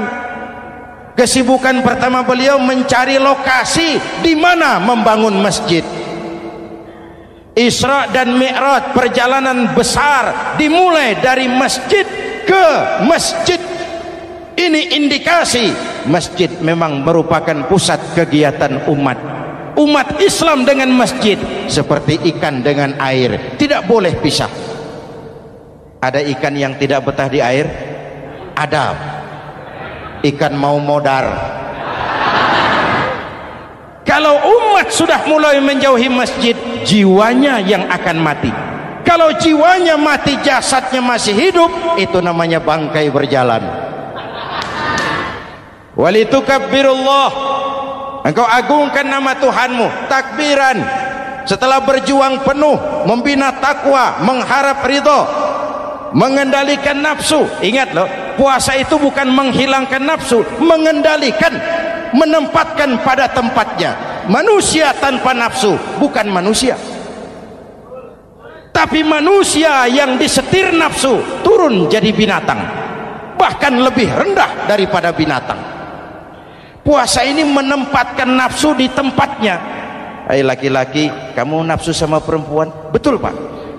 Kesibukan pertama beliau mencari lokasi di mana membangun masjid. Isra dan Mi'raj, perjalanan besar dimulai dari masjid ke masjid. Ini indikasi masjid memang merupakan pusat kegiatan umat. Umat Islam dengan masjid seperti ikan dengan air, tidak boleh pisah. Ada ikan yang tidak betah di air? Ada. Ikan mau modar. Kalau umat sudah mulai menjauhi masjid, jiwanya yang akan mati. Kalau jiwanya mati, jasadnya masih hidup, itu namanya bangkai berjalan. Walitukabbirullah, engkau agungkan nama Tuhanmu. Takbiran, setelah berjuang penuh membina takwa, mengharap ridho, mengendalikan nafsu. Ingat loh, puasa itu bukan menghilangkan nafsu, mengendalikan, menempatkan pada tempatnya. Manusia tanpa nafsu bukan manusia, tapi manusia yang disetir nafsu turun jadi binatang, bahkan lebih rendah daripada binatang. Puasa ini menempatkan nafsu di tempatnya. Hai laki-laki, kamu nafsu sama perempuan? Betul pak.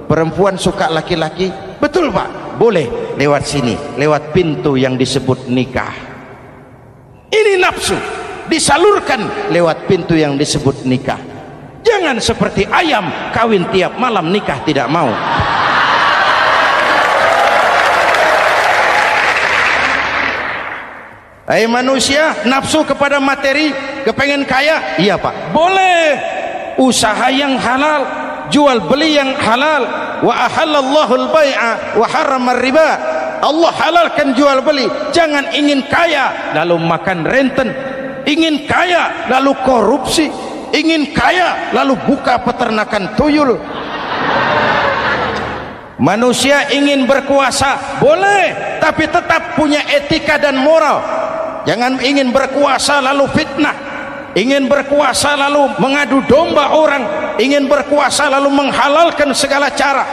Perempuan suka laki-laki? Betul pak. Boleh lewat sini, lewat pintu yang disebut nikah. Ini nafsu disalurkan lewat pintu yang disebut nikah. Jangan seperti ayam kawin tiap malam, nikah tidak mau. Hai manusia, nafsu kepada materi, kepengen kaya? Iya pak, boleh. Usaha yang halal, jual beli yang halal. Wa ahallallahu al-bai'a wa harrama riba. Allah halalkan jual beli. Jangan ingin kaya lalu makan renten, ingin kaya lalu korupsi, ingin kaya lalu buka peternakan tuyul. Manusia ingin berkuasa, boleh, tapi tetap punya etika dan moral. Jangan ingin berkuasa lalu fitnah, ingin berkuasa lalu mengadu domba orang, ingin berkuasa lalu menghalalkan segala cara.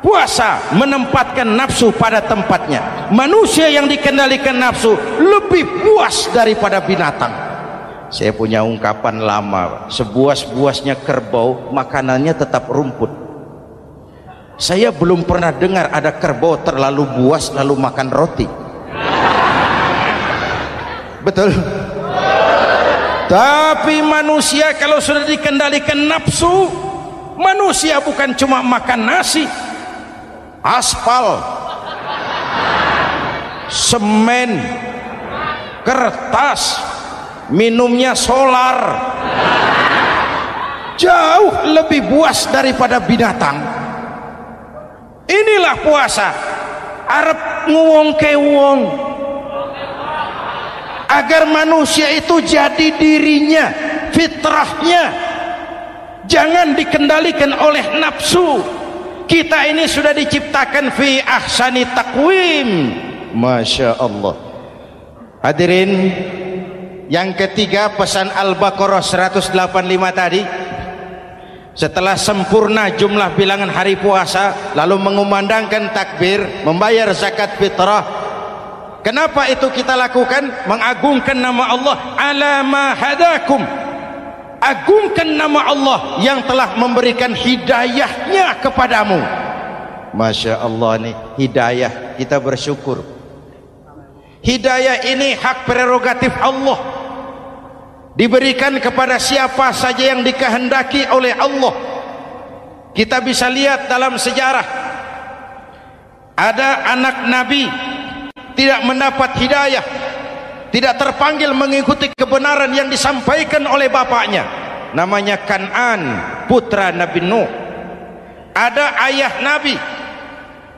Puasa menempatkan nafsu pada tempatnya. Manusia yang dikendalikan nafsu lebih puas daripada binatang. Saya punya ungkapan lama, sebuas-buasnya kerbau makanannya tetap rumput. Saya belum pernah dengar ada kerbau terlalu buas lalu makan roti. Betul. Tapi manusia kalau sudah dikendalikan nafsu, manusia bukan cuma makan nasi, aspal, semen, kertas, minumnya solar, jauh lebih buas daripada binatang. Inilah puasa, arep nguwong kewong, agar manusia itu jadi dirinya, fitrahnya, jangan dikendalikan oleh nafsu. Kita ini sudah diciptakan fi ahsani taqwim. Masya Allah. Hadirin Yang ketiga, pesan Al-Baqarah 185 tadi. Setelah sempurna jumlah bilangan hari puasa, lalu mengumandangkan takbir, membayar zakat fitrah. Kenapa itu kita lakukan? Mengagungkan nama Allah, ala ma hadakum. Agungkan nama Allah yang telah memberikan hidayahnya kepadamu. Masya Allah nih, hidayah, kita bersyukur. Hidayah ini hak prerogatif Allah, diberikan kepada siapa saja yang dikehendaki oleh Allah. Kita bisa lihat dalam sejarah, ada anak Nabi tidak mendapat hidayah, tidak terpanggil mengikuti kebenaran yang disampaikan oleh bapaknya, namanya Kan'an, putra Nabi Nuh. Ada ayah Nabi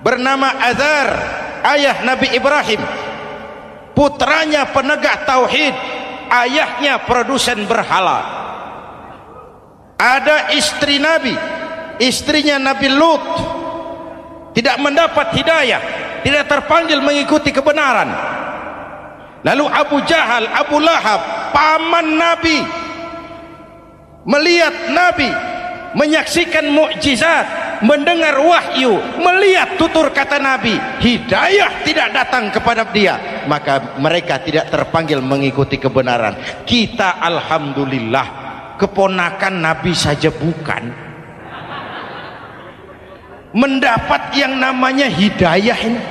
bernama Azar, ayah Nabi Ibrahim, putranya penegak tauhid, ayahnya produsen berhala. Ada istri Nabi, istrinya Nabi Lut, tidak mendapat hidayah, tidak terpanggil mengikuti kebenaran. Lalu Abu Jahal, Abu Lahab, paman Nabi, melihat Nabi, menyaksikan mukjizat, mendengar wahyu, melihat tutur kata Nabi, hidayah tidak datang kepada dia, maka mereka tidak terpanggil mengikuti kebenaran. Kita alhamdulillah keponakan Nabi saja bukan, mendapat yang namanya hidayah ini.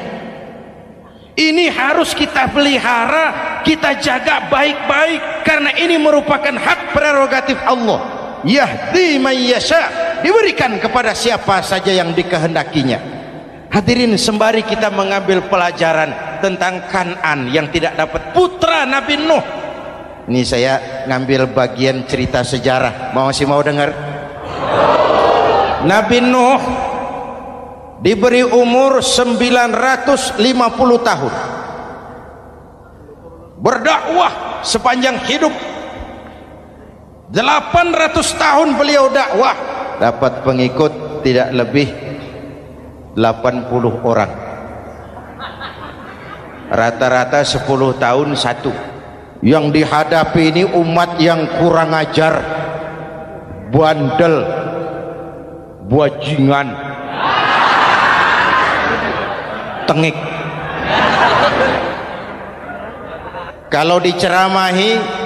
Ini harus kita pelihara, kita jaga baik-baik, karena ini merupakan hak prerogatif Allah. Yahdi man yasha, diberikan kepada siapa saja yang dikehendakinya. Hadirin, sembari kita mengambil pelajaran tentang Kan'an yang tidak dapat, putra Nabi Nuh. Ini saya ngambil bagian cerita sejarah, masih mau dengar? Nabi Nuh diberi umur 950 tahun, berdakwah sepanjang hidup. 800 tahun beliau dakwah, dapat pengikut tidak lebih 80 orang, rata-rata 10 tahun satu. Yang dihadapi ini umat yang kurang ajar, bandel, bajingan, tengik. Kalau diceramahi,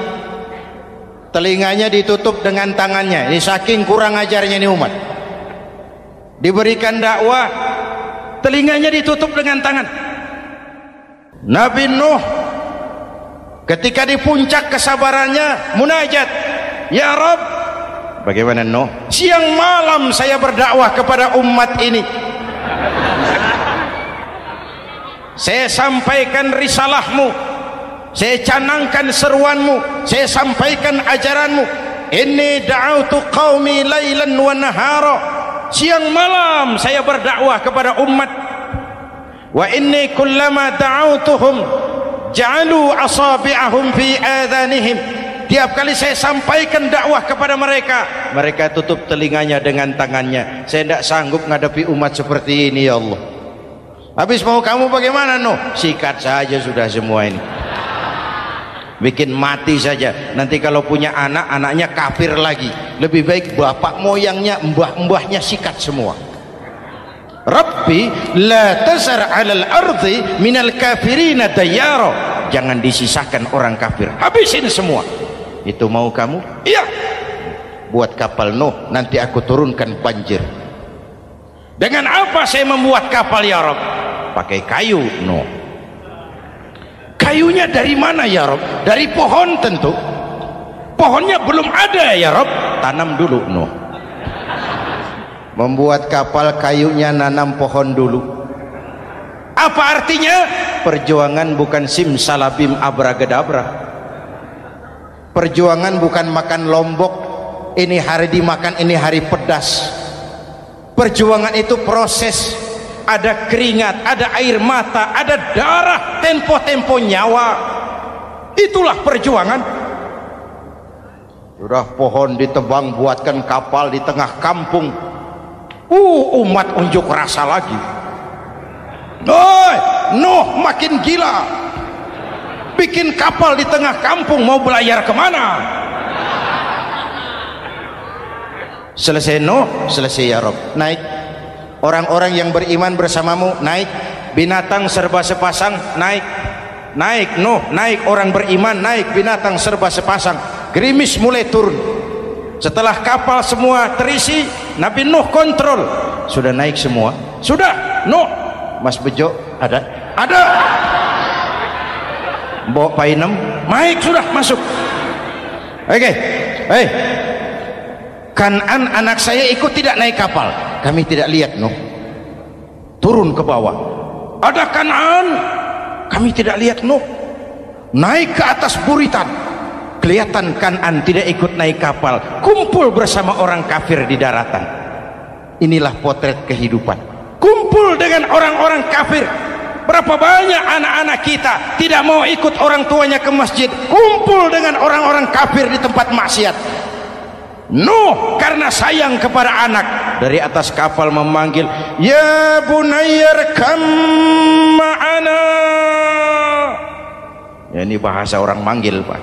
telinganya ditutup dengan tangannya. Ini saking kurang ajarnya ini umat. Diberikan dakwah, telinganya ditutup dengan tangan. Nabi Nuh ketika di puncak kesabarannya munajat, ya Rabb, bagaimana Nuh? Siang malam saya berdakwah kepada umat ini, saya sampaikan risalahmu, saya canangkan seruanmu, saya sampaikan ajaranmu. Inni da'autu qaumi lailan wa nahara, siang malam saya berdakwah kepada umat. Wa inni kullama da'autuhum ja'alu asabi'ahum fi adhanihim, tiap kali saya sampaikan dakwah kepada mereka, mereka tutup telinganya dengan tangannya. Saya tidak sanggup menghadapi umat seperti ini, ya Allah. Habis mau kamu bagaimana Nuh? Sikat saja sudah semua ini, bikin mati saja. Nanti kalau punya anak, anaknya kafir lagi, lebih baik bapak moyangnya, mbah-mbahnya sikat semua. Rabbi la tazar 'alal ardi minal kafirina dayyara, jangan disisakan orang kafir, habisin semua. Itu mau kamu? Iya. Buat kapal Nuh, nanti aku turunkan banjir. Dengan apa saya membuat kapal ya Rabb? Pakai kayu Nuh. Kayunya dari mana ya Rabb? Dari pohon tentu. Pohonnya belum ada ya Rabb. Tanam dulu Nuh. Membuat kapal, kayunya nanam pohon dulu. Apa artinya? Perjuangan bukan simsalabim abragedabra. Perjuangan bukan makan lombok, ini hari dimakan, ini hari pedas. Perjuangan itu proses, ada keringat, ada air mata, ada darah, tempo-tempo nyawa. Itulah perjuangan. Sudah pohon ditebang, buatkan kapal di tengah kampung. Umat unjuk rasa lagi. Nuh makin gila. bikin kapal di tengah kampung, mau belayar kemana? Selesai Nuh, selesai ya Rob, naik. Orang-orang yang beriman bersamamu naik. Binatang serba sepasang naik. Naik Nuh, naik orang beriman, naik binatang serba sepasang. Gerimis mulai turun. Setelah kapal semua terisi, Nabi Nuh kontrol. Sudah naik semua? Sudah. Nuh, Mas Bejo ada? Ada. Mbok Painem, naik sudah, masuk. Oke. Hei. Kan'an anak saya ikut tidak naik kapal. Kami tidak lihat Nuh. Turun ke bawah. Ada Kan'an. Kami tidak lihat Nuh. Naik ke atas buritan. Kelihatan Kan'an tidak ikut naik kapal. Kumpul bersama orang kafir di daratan. Inilah potret kehidupan. Kumpul dengan orang-orang kafir. Berapa banyak anak-anak kita tidak mau ikut orang tuanya ke masjid. Kumpul dengan orang-orang kafir di tempat maksiat. Nuh karena sayang kepada anak, dari atas kapal memanggil, ya bunayyarkam ma'ana. Ya, ini bahasa orang manggil, Pak.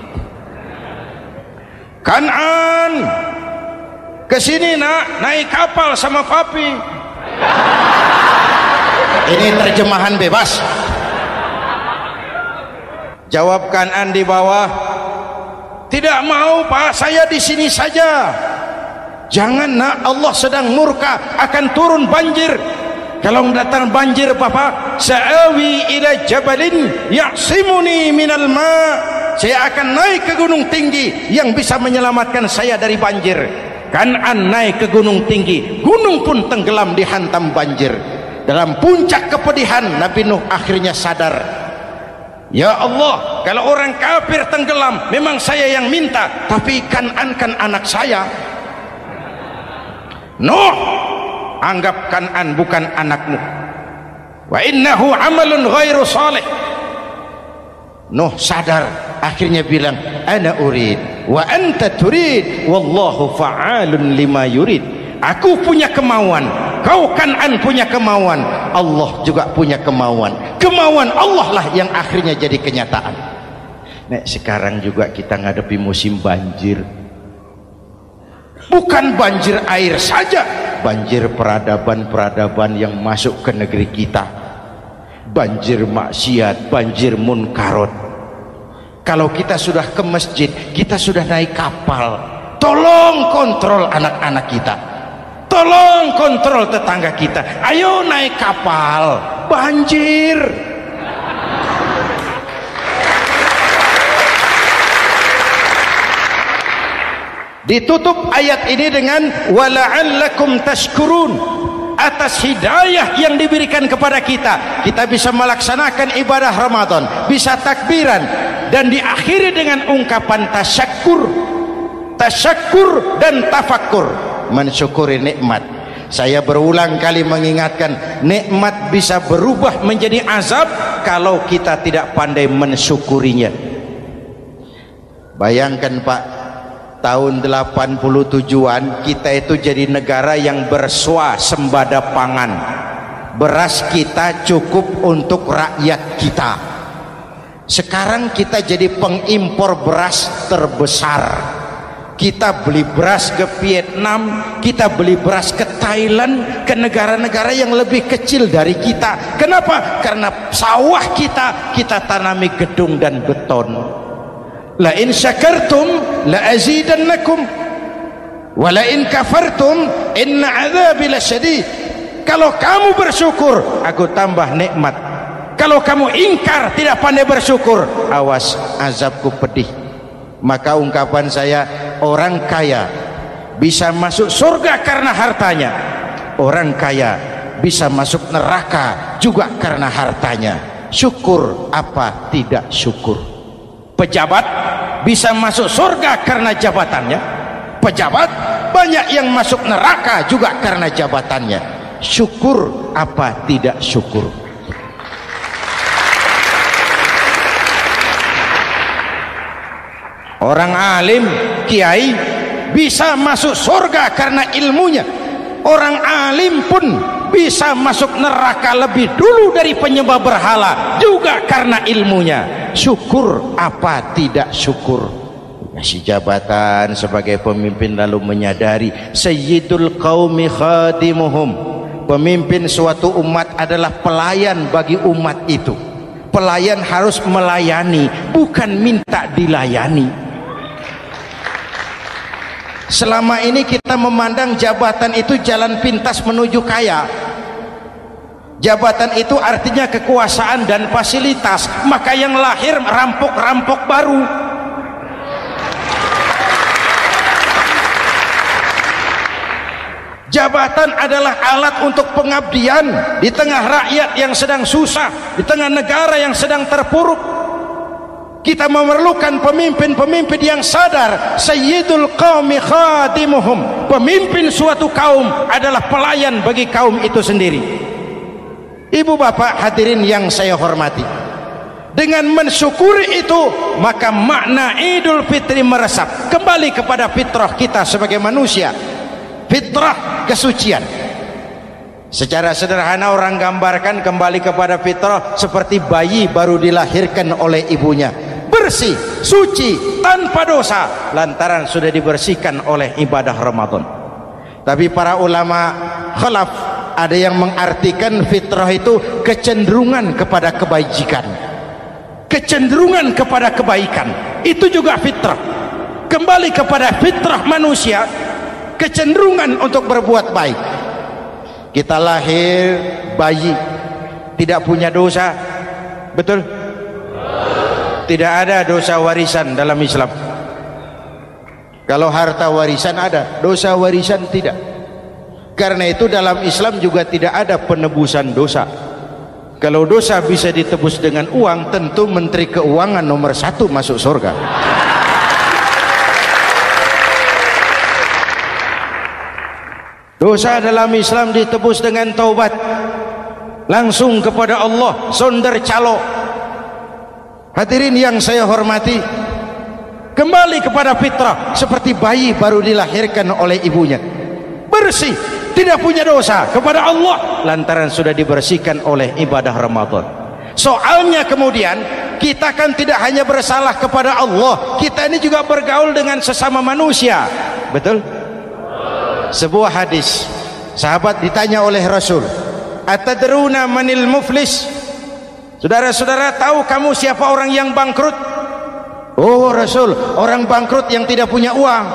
Kan'an, kesini nak, naik kapal sama papi. Ini terjemahan bebas. Jawab Kan'an di bawah, tidak mau Pak, saya di sini saja. Jangan nak, Allah sedang murka, akan turun banjir. Kalau datang banjir Bapak, sa'awi ila jabalin ya'simuni minal ma'. Saya akan naik ke gunung tinggi yang bisa menyelamatkan saya dari banjir. Kan'an naik ke gunung tinggi, gunung pun tenggelam dihantam banjir. Dalam puncak kepedihan, Nabi Nuh akhirnya sadar. Ya Allah, kalau orang kafir tenggelam, memang saya yang minta, tapi Kan'an kan anak saya. Nuh, anggap Kan'an bukan anakmu. Wa innahu amalun ghairu salih. Nuh sadar, akhirnya bilang, ana urid wa anta turid wallahu fa'alun lima yurid. Aku punya kemauan, kau Kan'an punya kemauan, Allah juga punya kemauan. Kemauan Allah lah yang akhirnya jadi kenyataan. Nek sekarang juga kita ngadepi musim banjir. Bukan banjir air saja, banjir peradaban-peradaban yang masuk ke negeri kita. Banjir maksiat, banjir munkarot. Kalau kita sudah ke masjid, kita sudah naik kapal, tolong kontrol anak-anak kita. Tolong kontrol tetangga kita. Ayo naik kapal, banjir. Ditutup ayat ini dengan wala'allakum tashkurun. Atas hidayah yang diberikan kepada kita, kita bisa melaksanakan ibadah Ramadan, bisa takbiran, dan diakhiri dengan ungkapan tasyakkur. Tasyakkur dan tafakkur, mensyukuri nikmat. Saya berulang kali mengingatkan, nikmat bisa berubah menjadi azab kalau kita tidak pandai mensyukurinya. Bayangkan Pak, tahun 87-an kita itu jadi negara yang berswasembada pangan. Beras kita cukup untuk rakyat kita. Sekarang kita jadi pengimpor beras terbesar. Kita beli beras ke Vietnam, kita beli beras ke Thailand, ke negara-negara yang lebih kecil dari kita. Kenapa? Karena sawah kita tanami gedung dan beton. La in syakartum la azidannakum wa la in kafartum inna adzabi lasyadid. Kalau kamu bersyukur, aku tambah nikmat. Kalau kamu ingkar, tidak pandai bersyukur, awas, azabku pedih. Maka ungkapan saya, orang kaya bisa masuk surga karena hartanya, orang kaya bisa masuk neraka juga karena hartanya. Syukur apa tidak syukur? Pejabat bisa masuk surga karena jabatannya, pejabat banyak yang masuk neraka juga karena jabatannya. Syukur apa tidak syukur? Orang alim, kiai bisa masuk surga karena ilmunya. Orang alim pun bisa masuk neraka lebih dulu dari penyembah berhala juga karena ilmunya. syukur apa tidak syukur. Kasih jabatan sebagai pemimpin lalu menyadari sayyidul qaumi khadimuhum, pemimpin suatu umat adalah pelayan bagi umat itu. Pelayan harus melayani, bukan minta dilayani. Selama ini kita memandang jabatan itu jalan pintas menuju kaya. Jabatan itu artinya kekuasaan dan fasilitas, maka yang lahir rampok-rampok baru. Jabatan adalah alat untuk pengabdian di tengah rakyat yang sedang susah, di tengah negara yang sedang terpuruk. Kita memerlukan pemimpin-pemimpin yang sadar sayyidul qaumi khadimuhum, pemimpin suatu kaum adalah pelayan bagi kaum itu sendiri. Ibu bapak hadirin yang saya hormati, dengan mensyukuri itu maka makna Idul Fitri meresap kembali kepada fitrah kita sebagai manusia, fitrah kesucian. Secara sederhana orang gambarkan kembali kepada fitrah seperti bayi baru dilahirkan oleh ibunya, bersih, suci, tanpa dosa, lantaran sudah dibersihkan oleh ibadah Ramadan. Tapi para ulama khalaf ada yang mengartikan fitrah itu kecenderungan kepada kebajikan, kecenderungan kepada kebaikan, itu juga fitrah. Kembali kepada fitrah manusia, kecenderungan untuk berbuat baik. Kita lahir bayi tidak punya dosa, betul? Tidak ada dosa warisan dalam Islam. Kalau harta warisan ada, dosa warisan tidak. Karena itu dalam Islam juga tidak ada penebusan dosa. Kalau dosa bisa ditebus dengan uang, tentu Menteri Keuangan nomor 1 masuk surga. Dosa dalam Islam ditebus dengan taubat, langsung kepada Allah, sonder calo. Hadirin yang saya hormati, kembali kepada fitrah seperti bayi baru dilahirkan oleh ibunya, bersih, tidak punya dosa kepada Allah lantaran sudah dibersihkan oleh ibadah Ramadan. Soalnya kemudian kita kan tidak hanya bersalah kepada Allah, kita ini juga bergaul dengan sesama manusia, betul? Sebuah hadis, sahabat ditanya oleh Rasul, atadruna manil muflis? Saudara-saudara, tahu kamu siapa orang yang bangkrut? Oh Rasul, orang bangkrut yang tidak punya uang,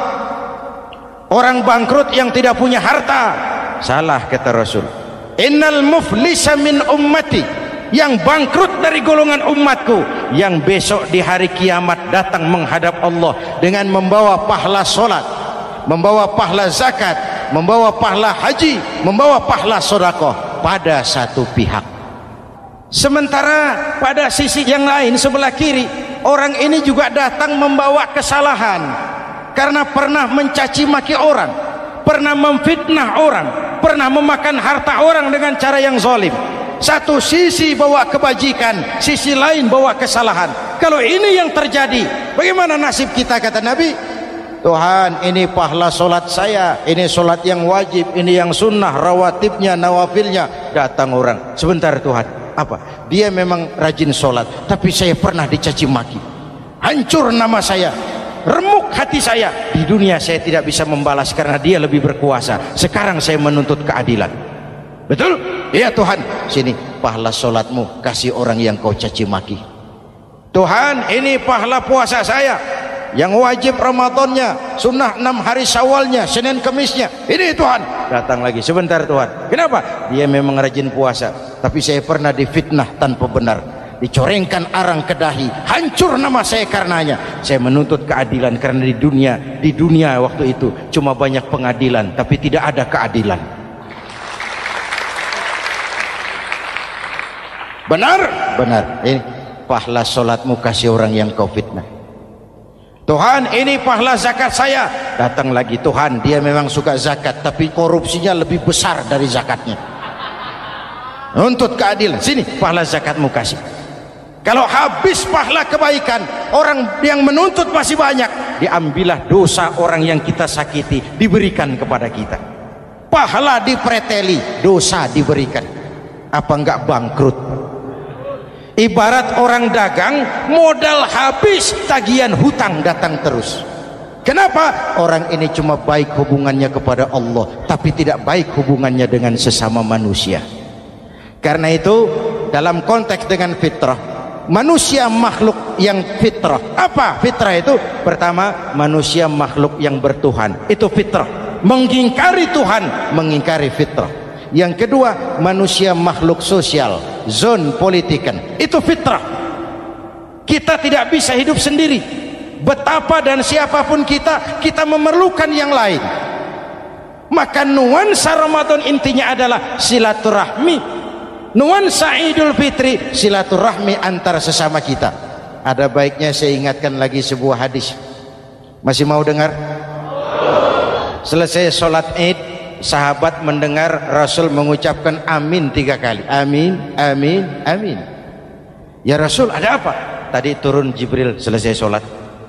orang bangkrut yang tidak punya harta. Salah kata Rasul, innal muflisa min ummati, yang bangkrut dari golongan umatku, yang besok di hari kiamat datang menghadap Allah dengan membawa pahala solat, membawa pahala zakat, membawa pahala haji, membawa pahala sedekah pada satu pihak. Sementara pada sisi yang lain sebelah kiri, orang ini juga datang membawa kesalahan karena pernah mencaci maki orang, pernah memfitnah orang, pernah memakan harta orang dengan cara yang zalim. Satu sisi bawa kebajikan, sisi lain bawa kesalahan. Kalau ini yang terjadi, bagaimana nasib kita? Kata Nabi, Tuhan, ini pahala solat saya, ini solat yang wajib, ini yang sunnah, rawatibnya, nawafilnya. Datang orang, sebentar Tuhan, apa? Dia memang rajin solat, tapi saya pernah dicaci maki, hancur nama saya, remuk hati saya. Di dunia saya tidak bisa membalas karena dia lebih berkuasa. Sekarang saya menuntut keadilan. Betul? Iya Tuhan, sini pahala solatmu, kasih orang yang kau caci maki. Tuhan, ini pahala puasa saya, yang wajib Ramadannya, sunnah 6 hari Syawalnya, Senin Kemisnya. Ini Tuhan. Datang lagi, sebentar Tuhan. Kenapa? Dia memang rajin puasa, tapi saya pernah difitnah tanpa benar, dicorengkan arang ke dahi, hancur nama saya karenanya. Saya menuntut keadilan karena di dunia waktu itu cuma banyak pengadilan, tapi tidak ada keadilan. Benar? Benar. Ini pahala solatmu, kasih orang yang kau fitnah. Tuhan, ini pahala zakat saya. Datang lagi, Tuhan, dia memang suka zakat, tapi korupsinya lebih besar dari zakatnya. Nuntut keadilan, sini pahala zakatmu kasih. Kalau habis pahala kebaikan, orang yang menuntut masih banyak, diambillah dosa orang yang kita sakiti, diberikan kepada kita. Pahala dipreteli, dosa diberikan. Apa enggak bangkrut? Ibarat orang dagang, modal habis, tagihan hutang datang terus. Kenapa? Orang ini cuma baik hubungannya kepada Allah, tapi tidak baik hubungannya dengan sesama manusia. Karena itu dalam konteks dengan fitrah, manusia makhluk yang fitrah. Apa fitrah itu? Pertama, manusia makhluk yang bertuhan, itu fitrah. Mengingkari Tuhan, mengingkari fitrah. Yang kedua, manusia makhluk sosial, zon politikan, itu fitrah. Kita tidak bisa hidup sendiri. Betapa dan siapapun kita memerlukan yang lain. Maka nuansa Ramadan intinya adalah silaturahmi. Nuansa Idul Fitri silaturahmi antara sesama kita. Ada baiknya saya ingatkan lagi sebuah hadis. Masih mau dengar? Selesai sholat Id, sahabat mendengar Rasul mengucapkan amin 3 kali. Amin, amin, amin. Ya Rasul, ada apa? Tadi turun Jibril selesai sholat,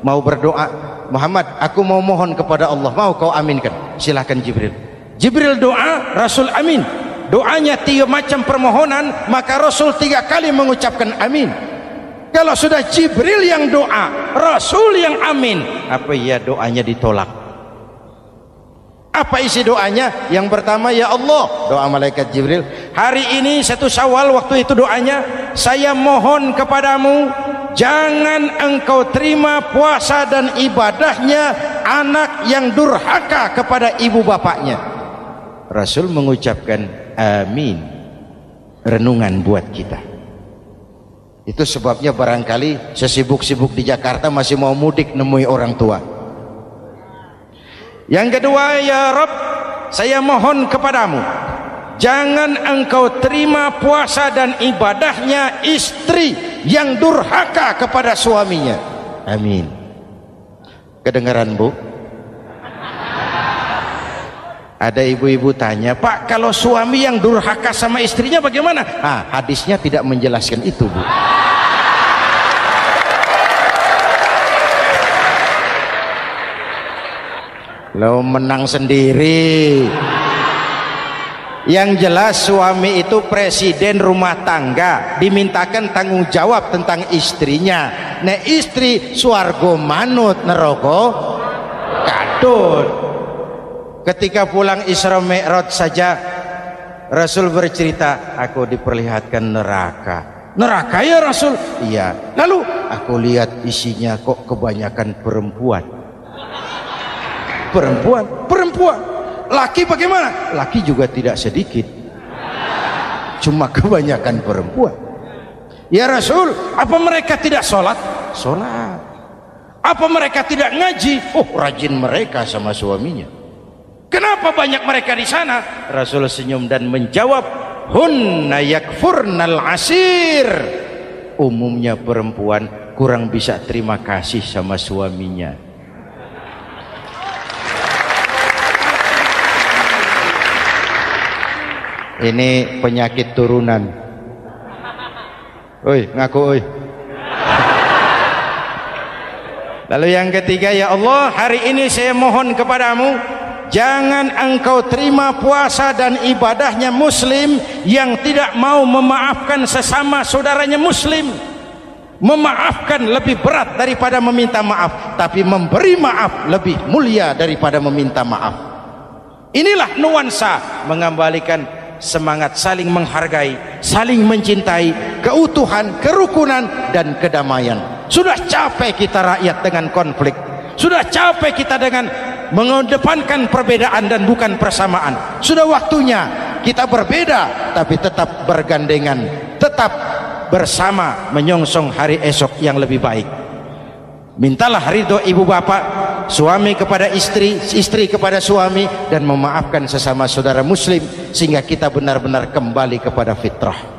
mau berdoa. Muhammad, aku mau mohon kepada Allah, mau kau aminkan? Silahkan Jibril. Jibril doa, Rasul amin. Doanya 3 macam permohonan, maka Rasul 3 kali mengucapkan amin. Kalau sudah Jibril yang doa, Rasul yang amin, apa ya doanya ditolak? Apa isi doanya? Yang pertama, ya Allah, doa malaikat Jibril, hari ini 1 Syawal, waktu itu doanya, saya mohon kepadamu, jangan engkau terima puasa dan ibadahnya anak yang durhaka kepada ibu bapaknya. Rasul mengucapkan amin. Renungan buat kita. Itu sebabnya barangkali sesibuk-sibuk di Jakarta masih mau mudik nemui orang tua. Yang kedua, ya Rabb, saya mohon kepadamu, jangan engkau terima puasa dan ibadahnya istri yang durhaka kepada suaminya. Amin. Kedengaran Bu? Ada ibu-ibu tanya, Pak, kalau suami yang durhaka sama istrinya bagaimana? Hadisnya tidak menjelaskan itu, Bu. Lo menang sendiri. Yang jelas suami itu presiden rumah tangga, dimintakan tanggung jawab tentang istrinya. Nah, istri swargo manut neraka kadut. Ketika pulang Isra Mi'raj saja Rasul bercerita, aku diperlihatkan neraka. Neraka ya Rasul? Iya. Lalu aku lihat isinya kok kebanyakan perempuan. Perempuan. Laki bagaimana? Laki juga tidak sedikit. Cuma kebanyakan perempuan. Ya Rasul, apa mereka tidak sholat? Sholat. Apa mereka tidak ngaji? Oh, rajin mereka sama suaminya. Kenapa banyak mereka di sana? Rasul senyum dan menjawab, hunna yakfurnal asir. Umumnya perempuan kurang bisa terima kasih sama suaminya. Ini penyakit turunan. Oi, ngaku oi. Lalu yang ketiga, ya Allah, hari ini saya mohon kepadamu, jangan engkau terima puasa dan ibadahnya muslim yang tidak mau memaafkan sesama saudaranya muslim. Memaafkan lebih berat daripada meminta maaf, tapi memberi maaf lebih mulia daripada meminta maaf. Inilah nuansa mengembalikan semangat saling menghargai, saling mencintai, keutuhan, kerukunan, dan kedamaian. Sudah capek kita rakyat dengan konflik. Sudah capek kita dengan mengedepankan perbedaan dan bukan persamaan. Sudah waktunya kita berbeda tapi tetap bergandengan, tetap bersama menyongsong hari esok yang lebih baik. Mintalah ridho ibu bapak, suami kepada istri, istri kepada suami, dan memaafkan sesama saudara muslim sehingga kita benar-benar kembali kepada fitrah.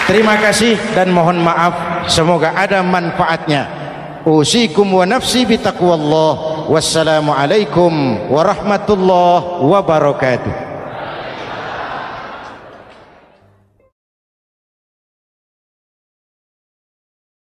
Terima kasih dan mohon maaf, semoga ada manfaatnya. Usikum wa nafsi bitaqwallah. Wassalamualaikum warahmatullahi wabarakatuh.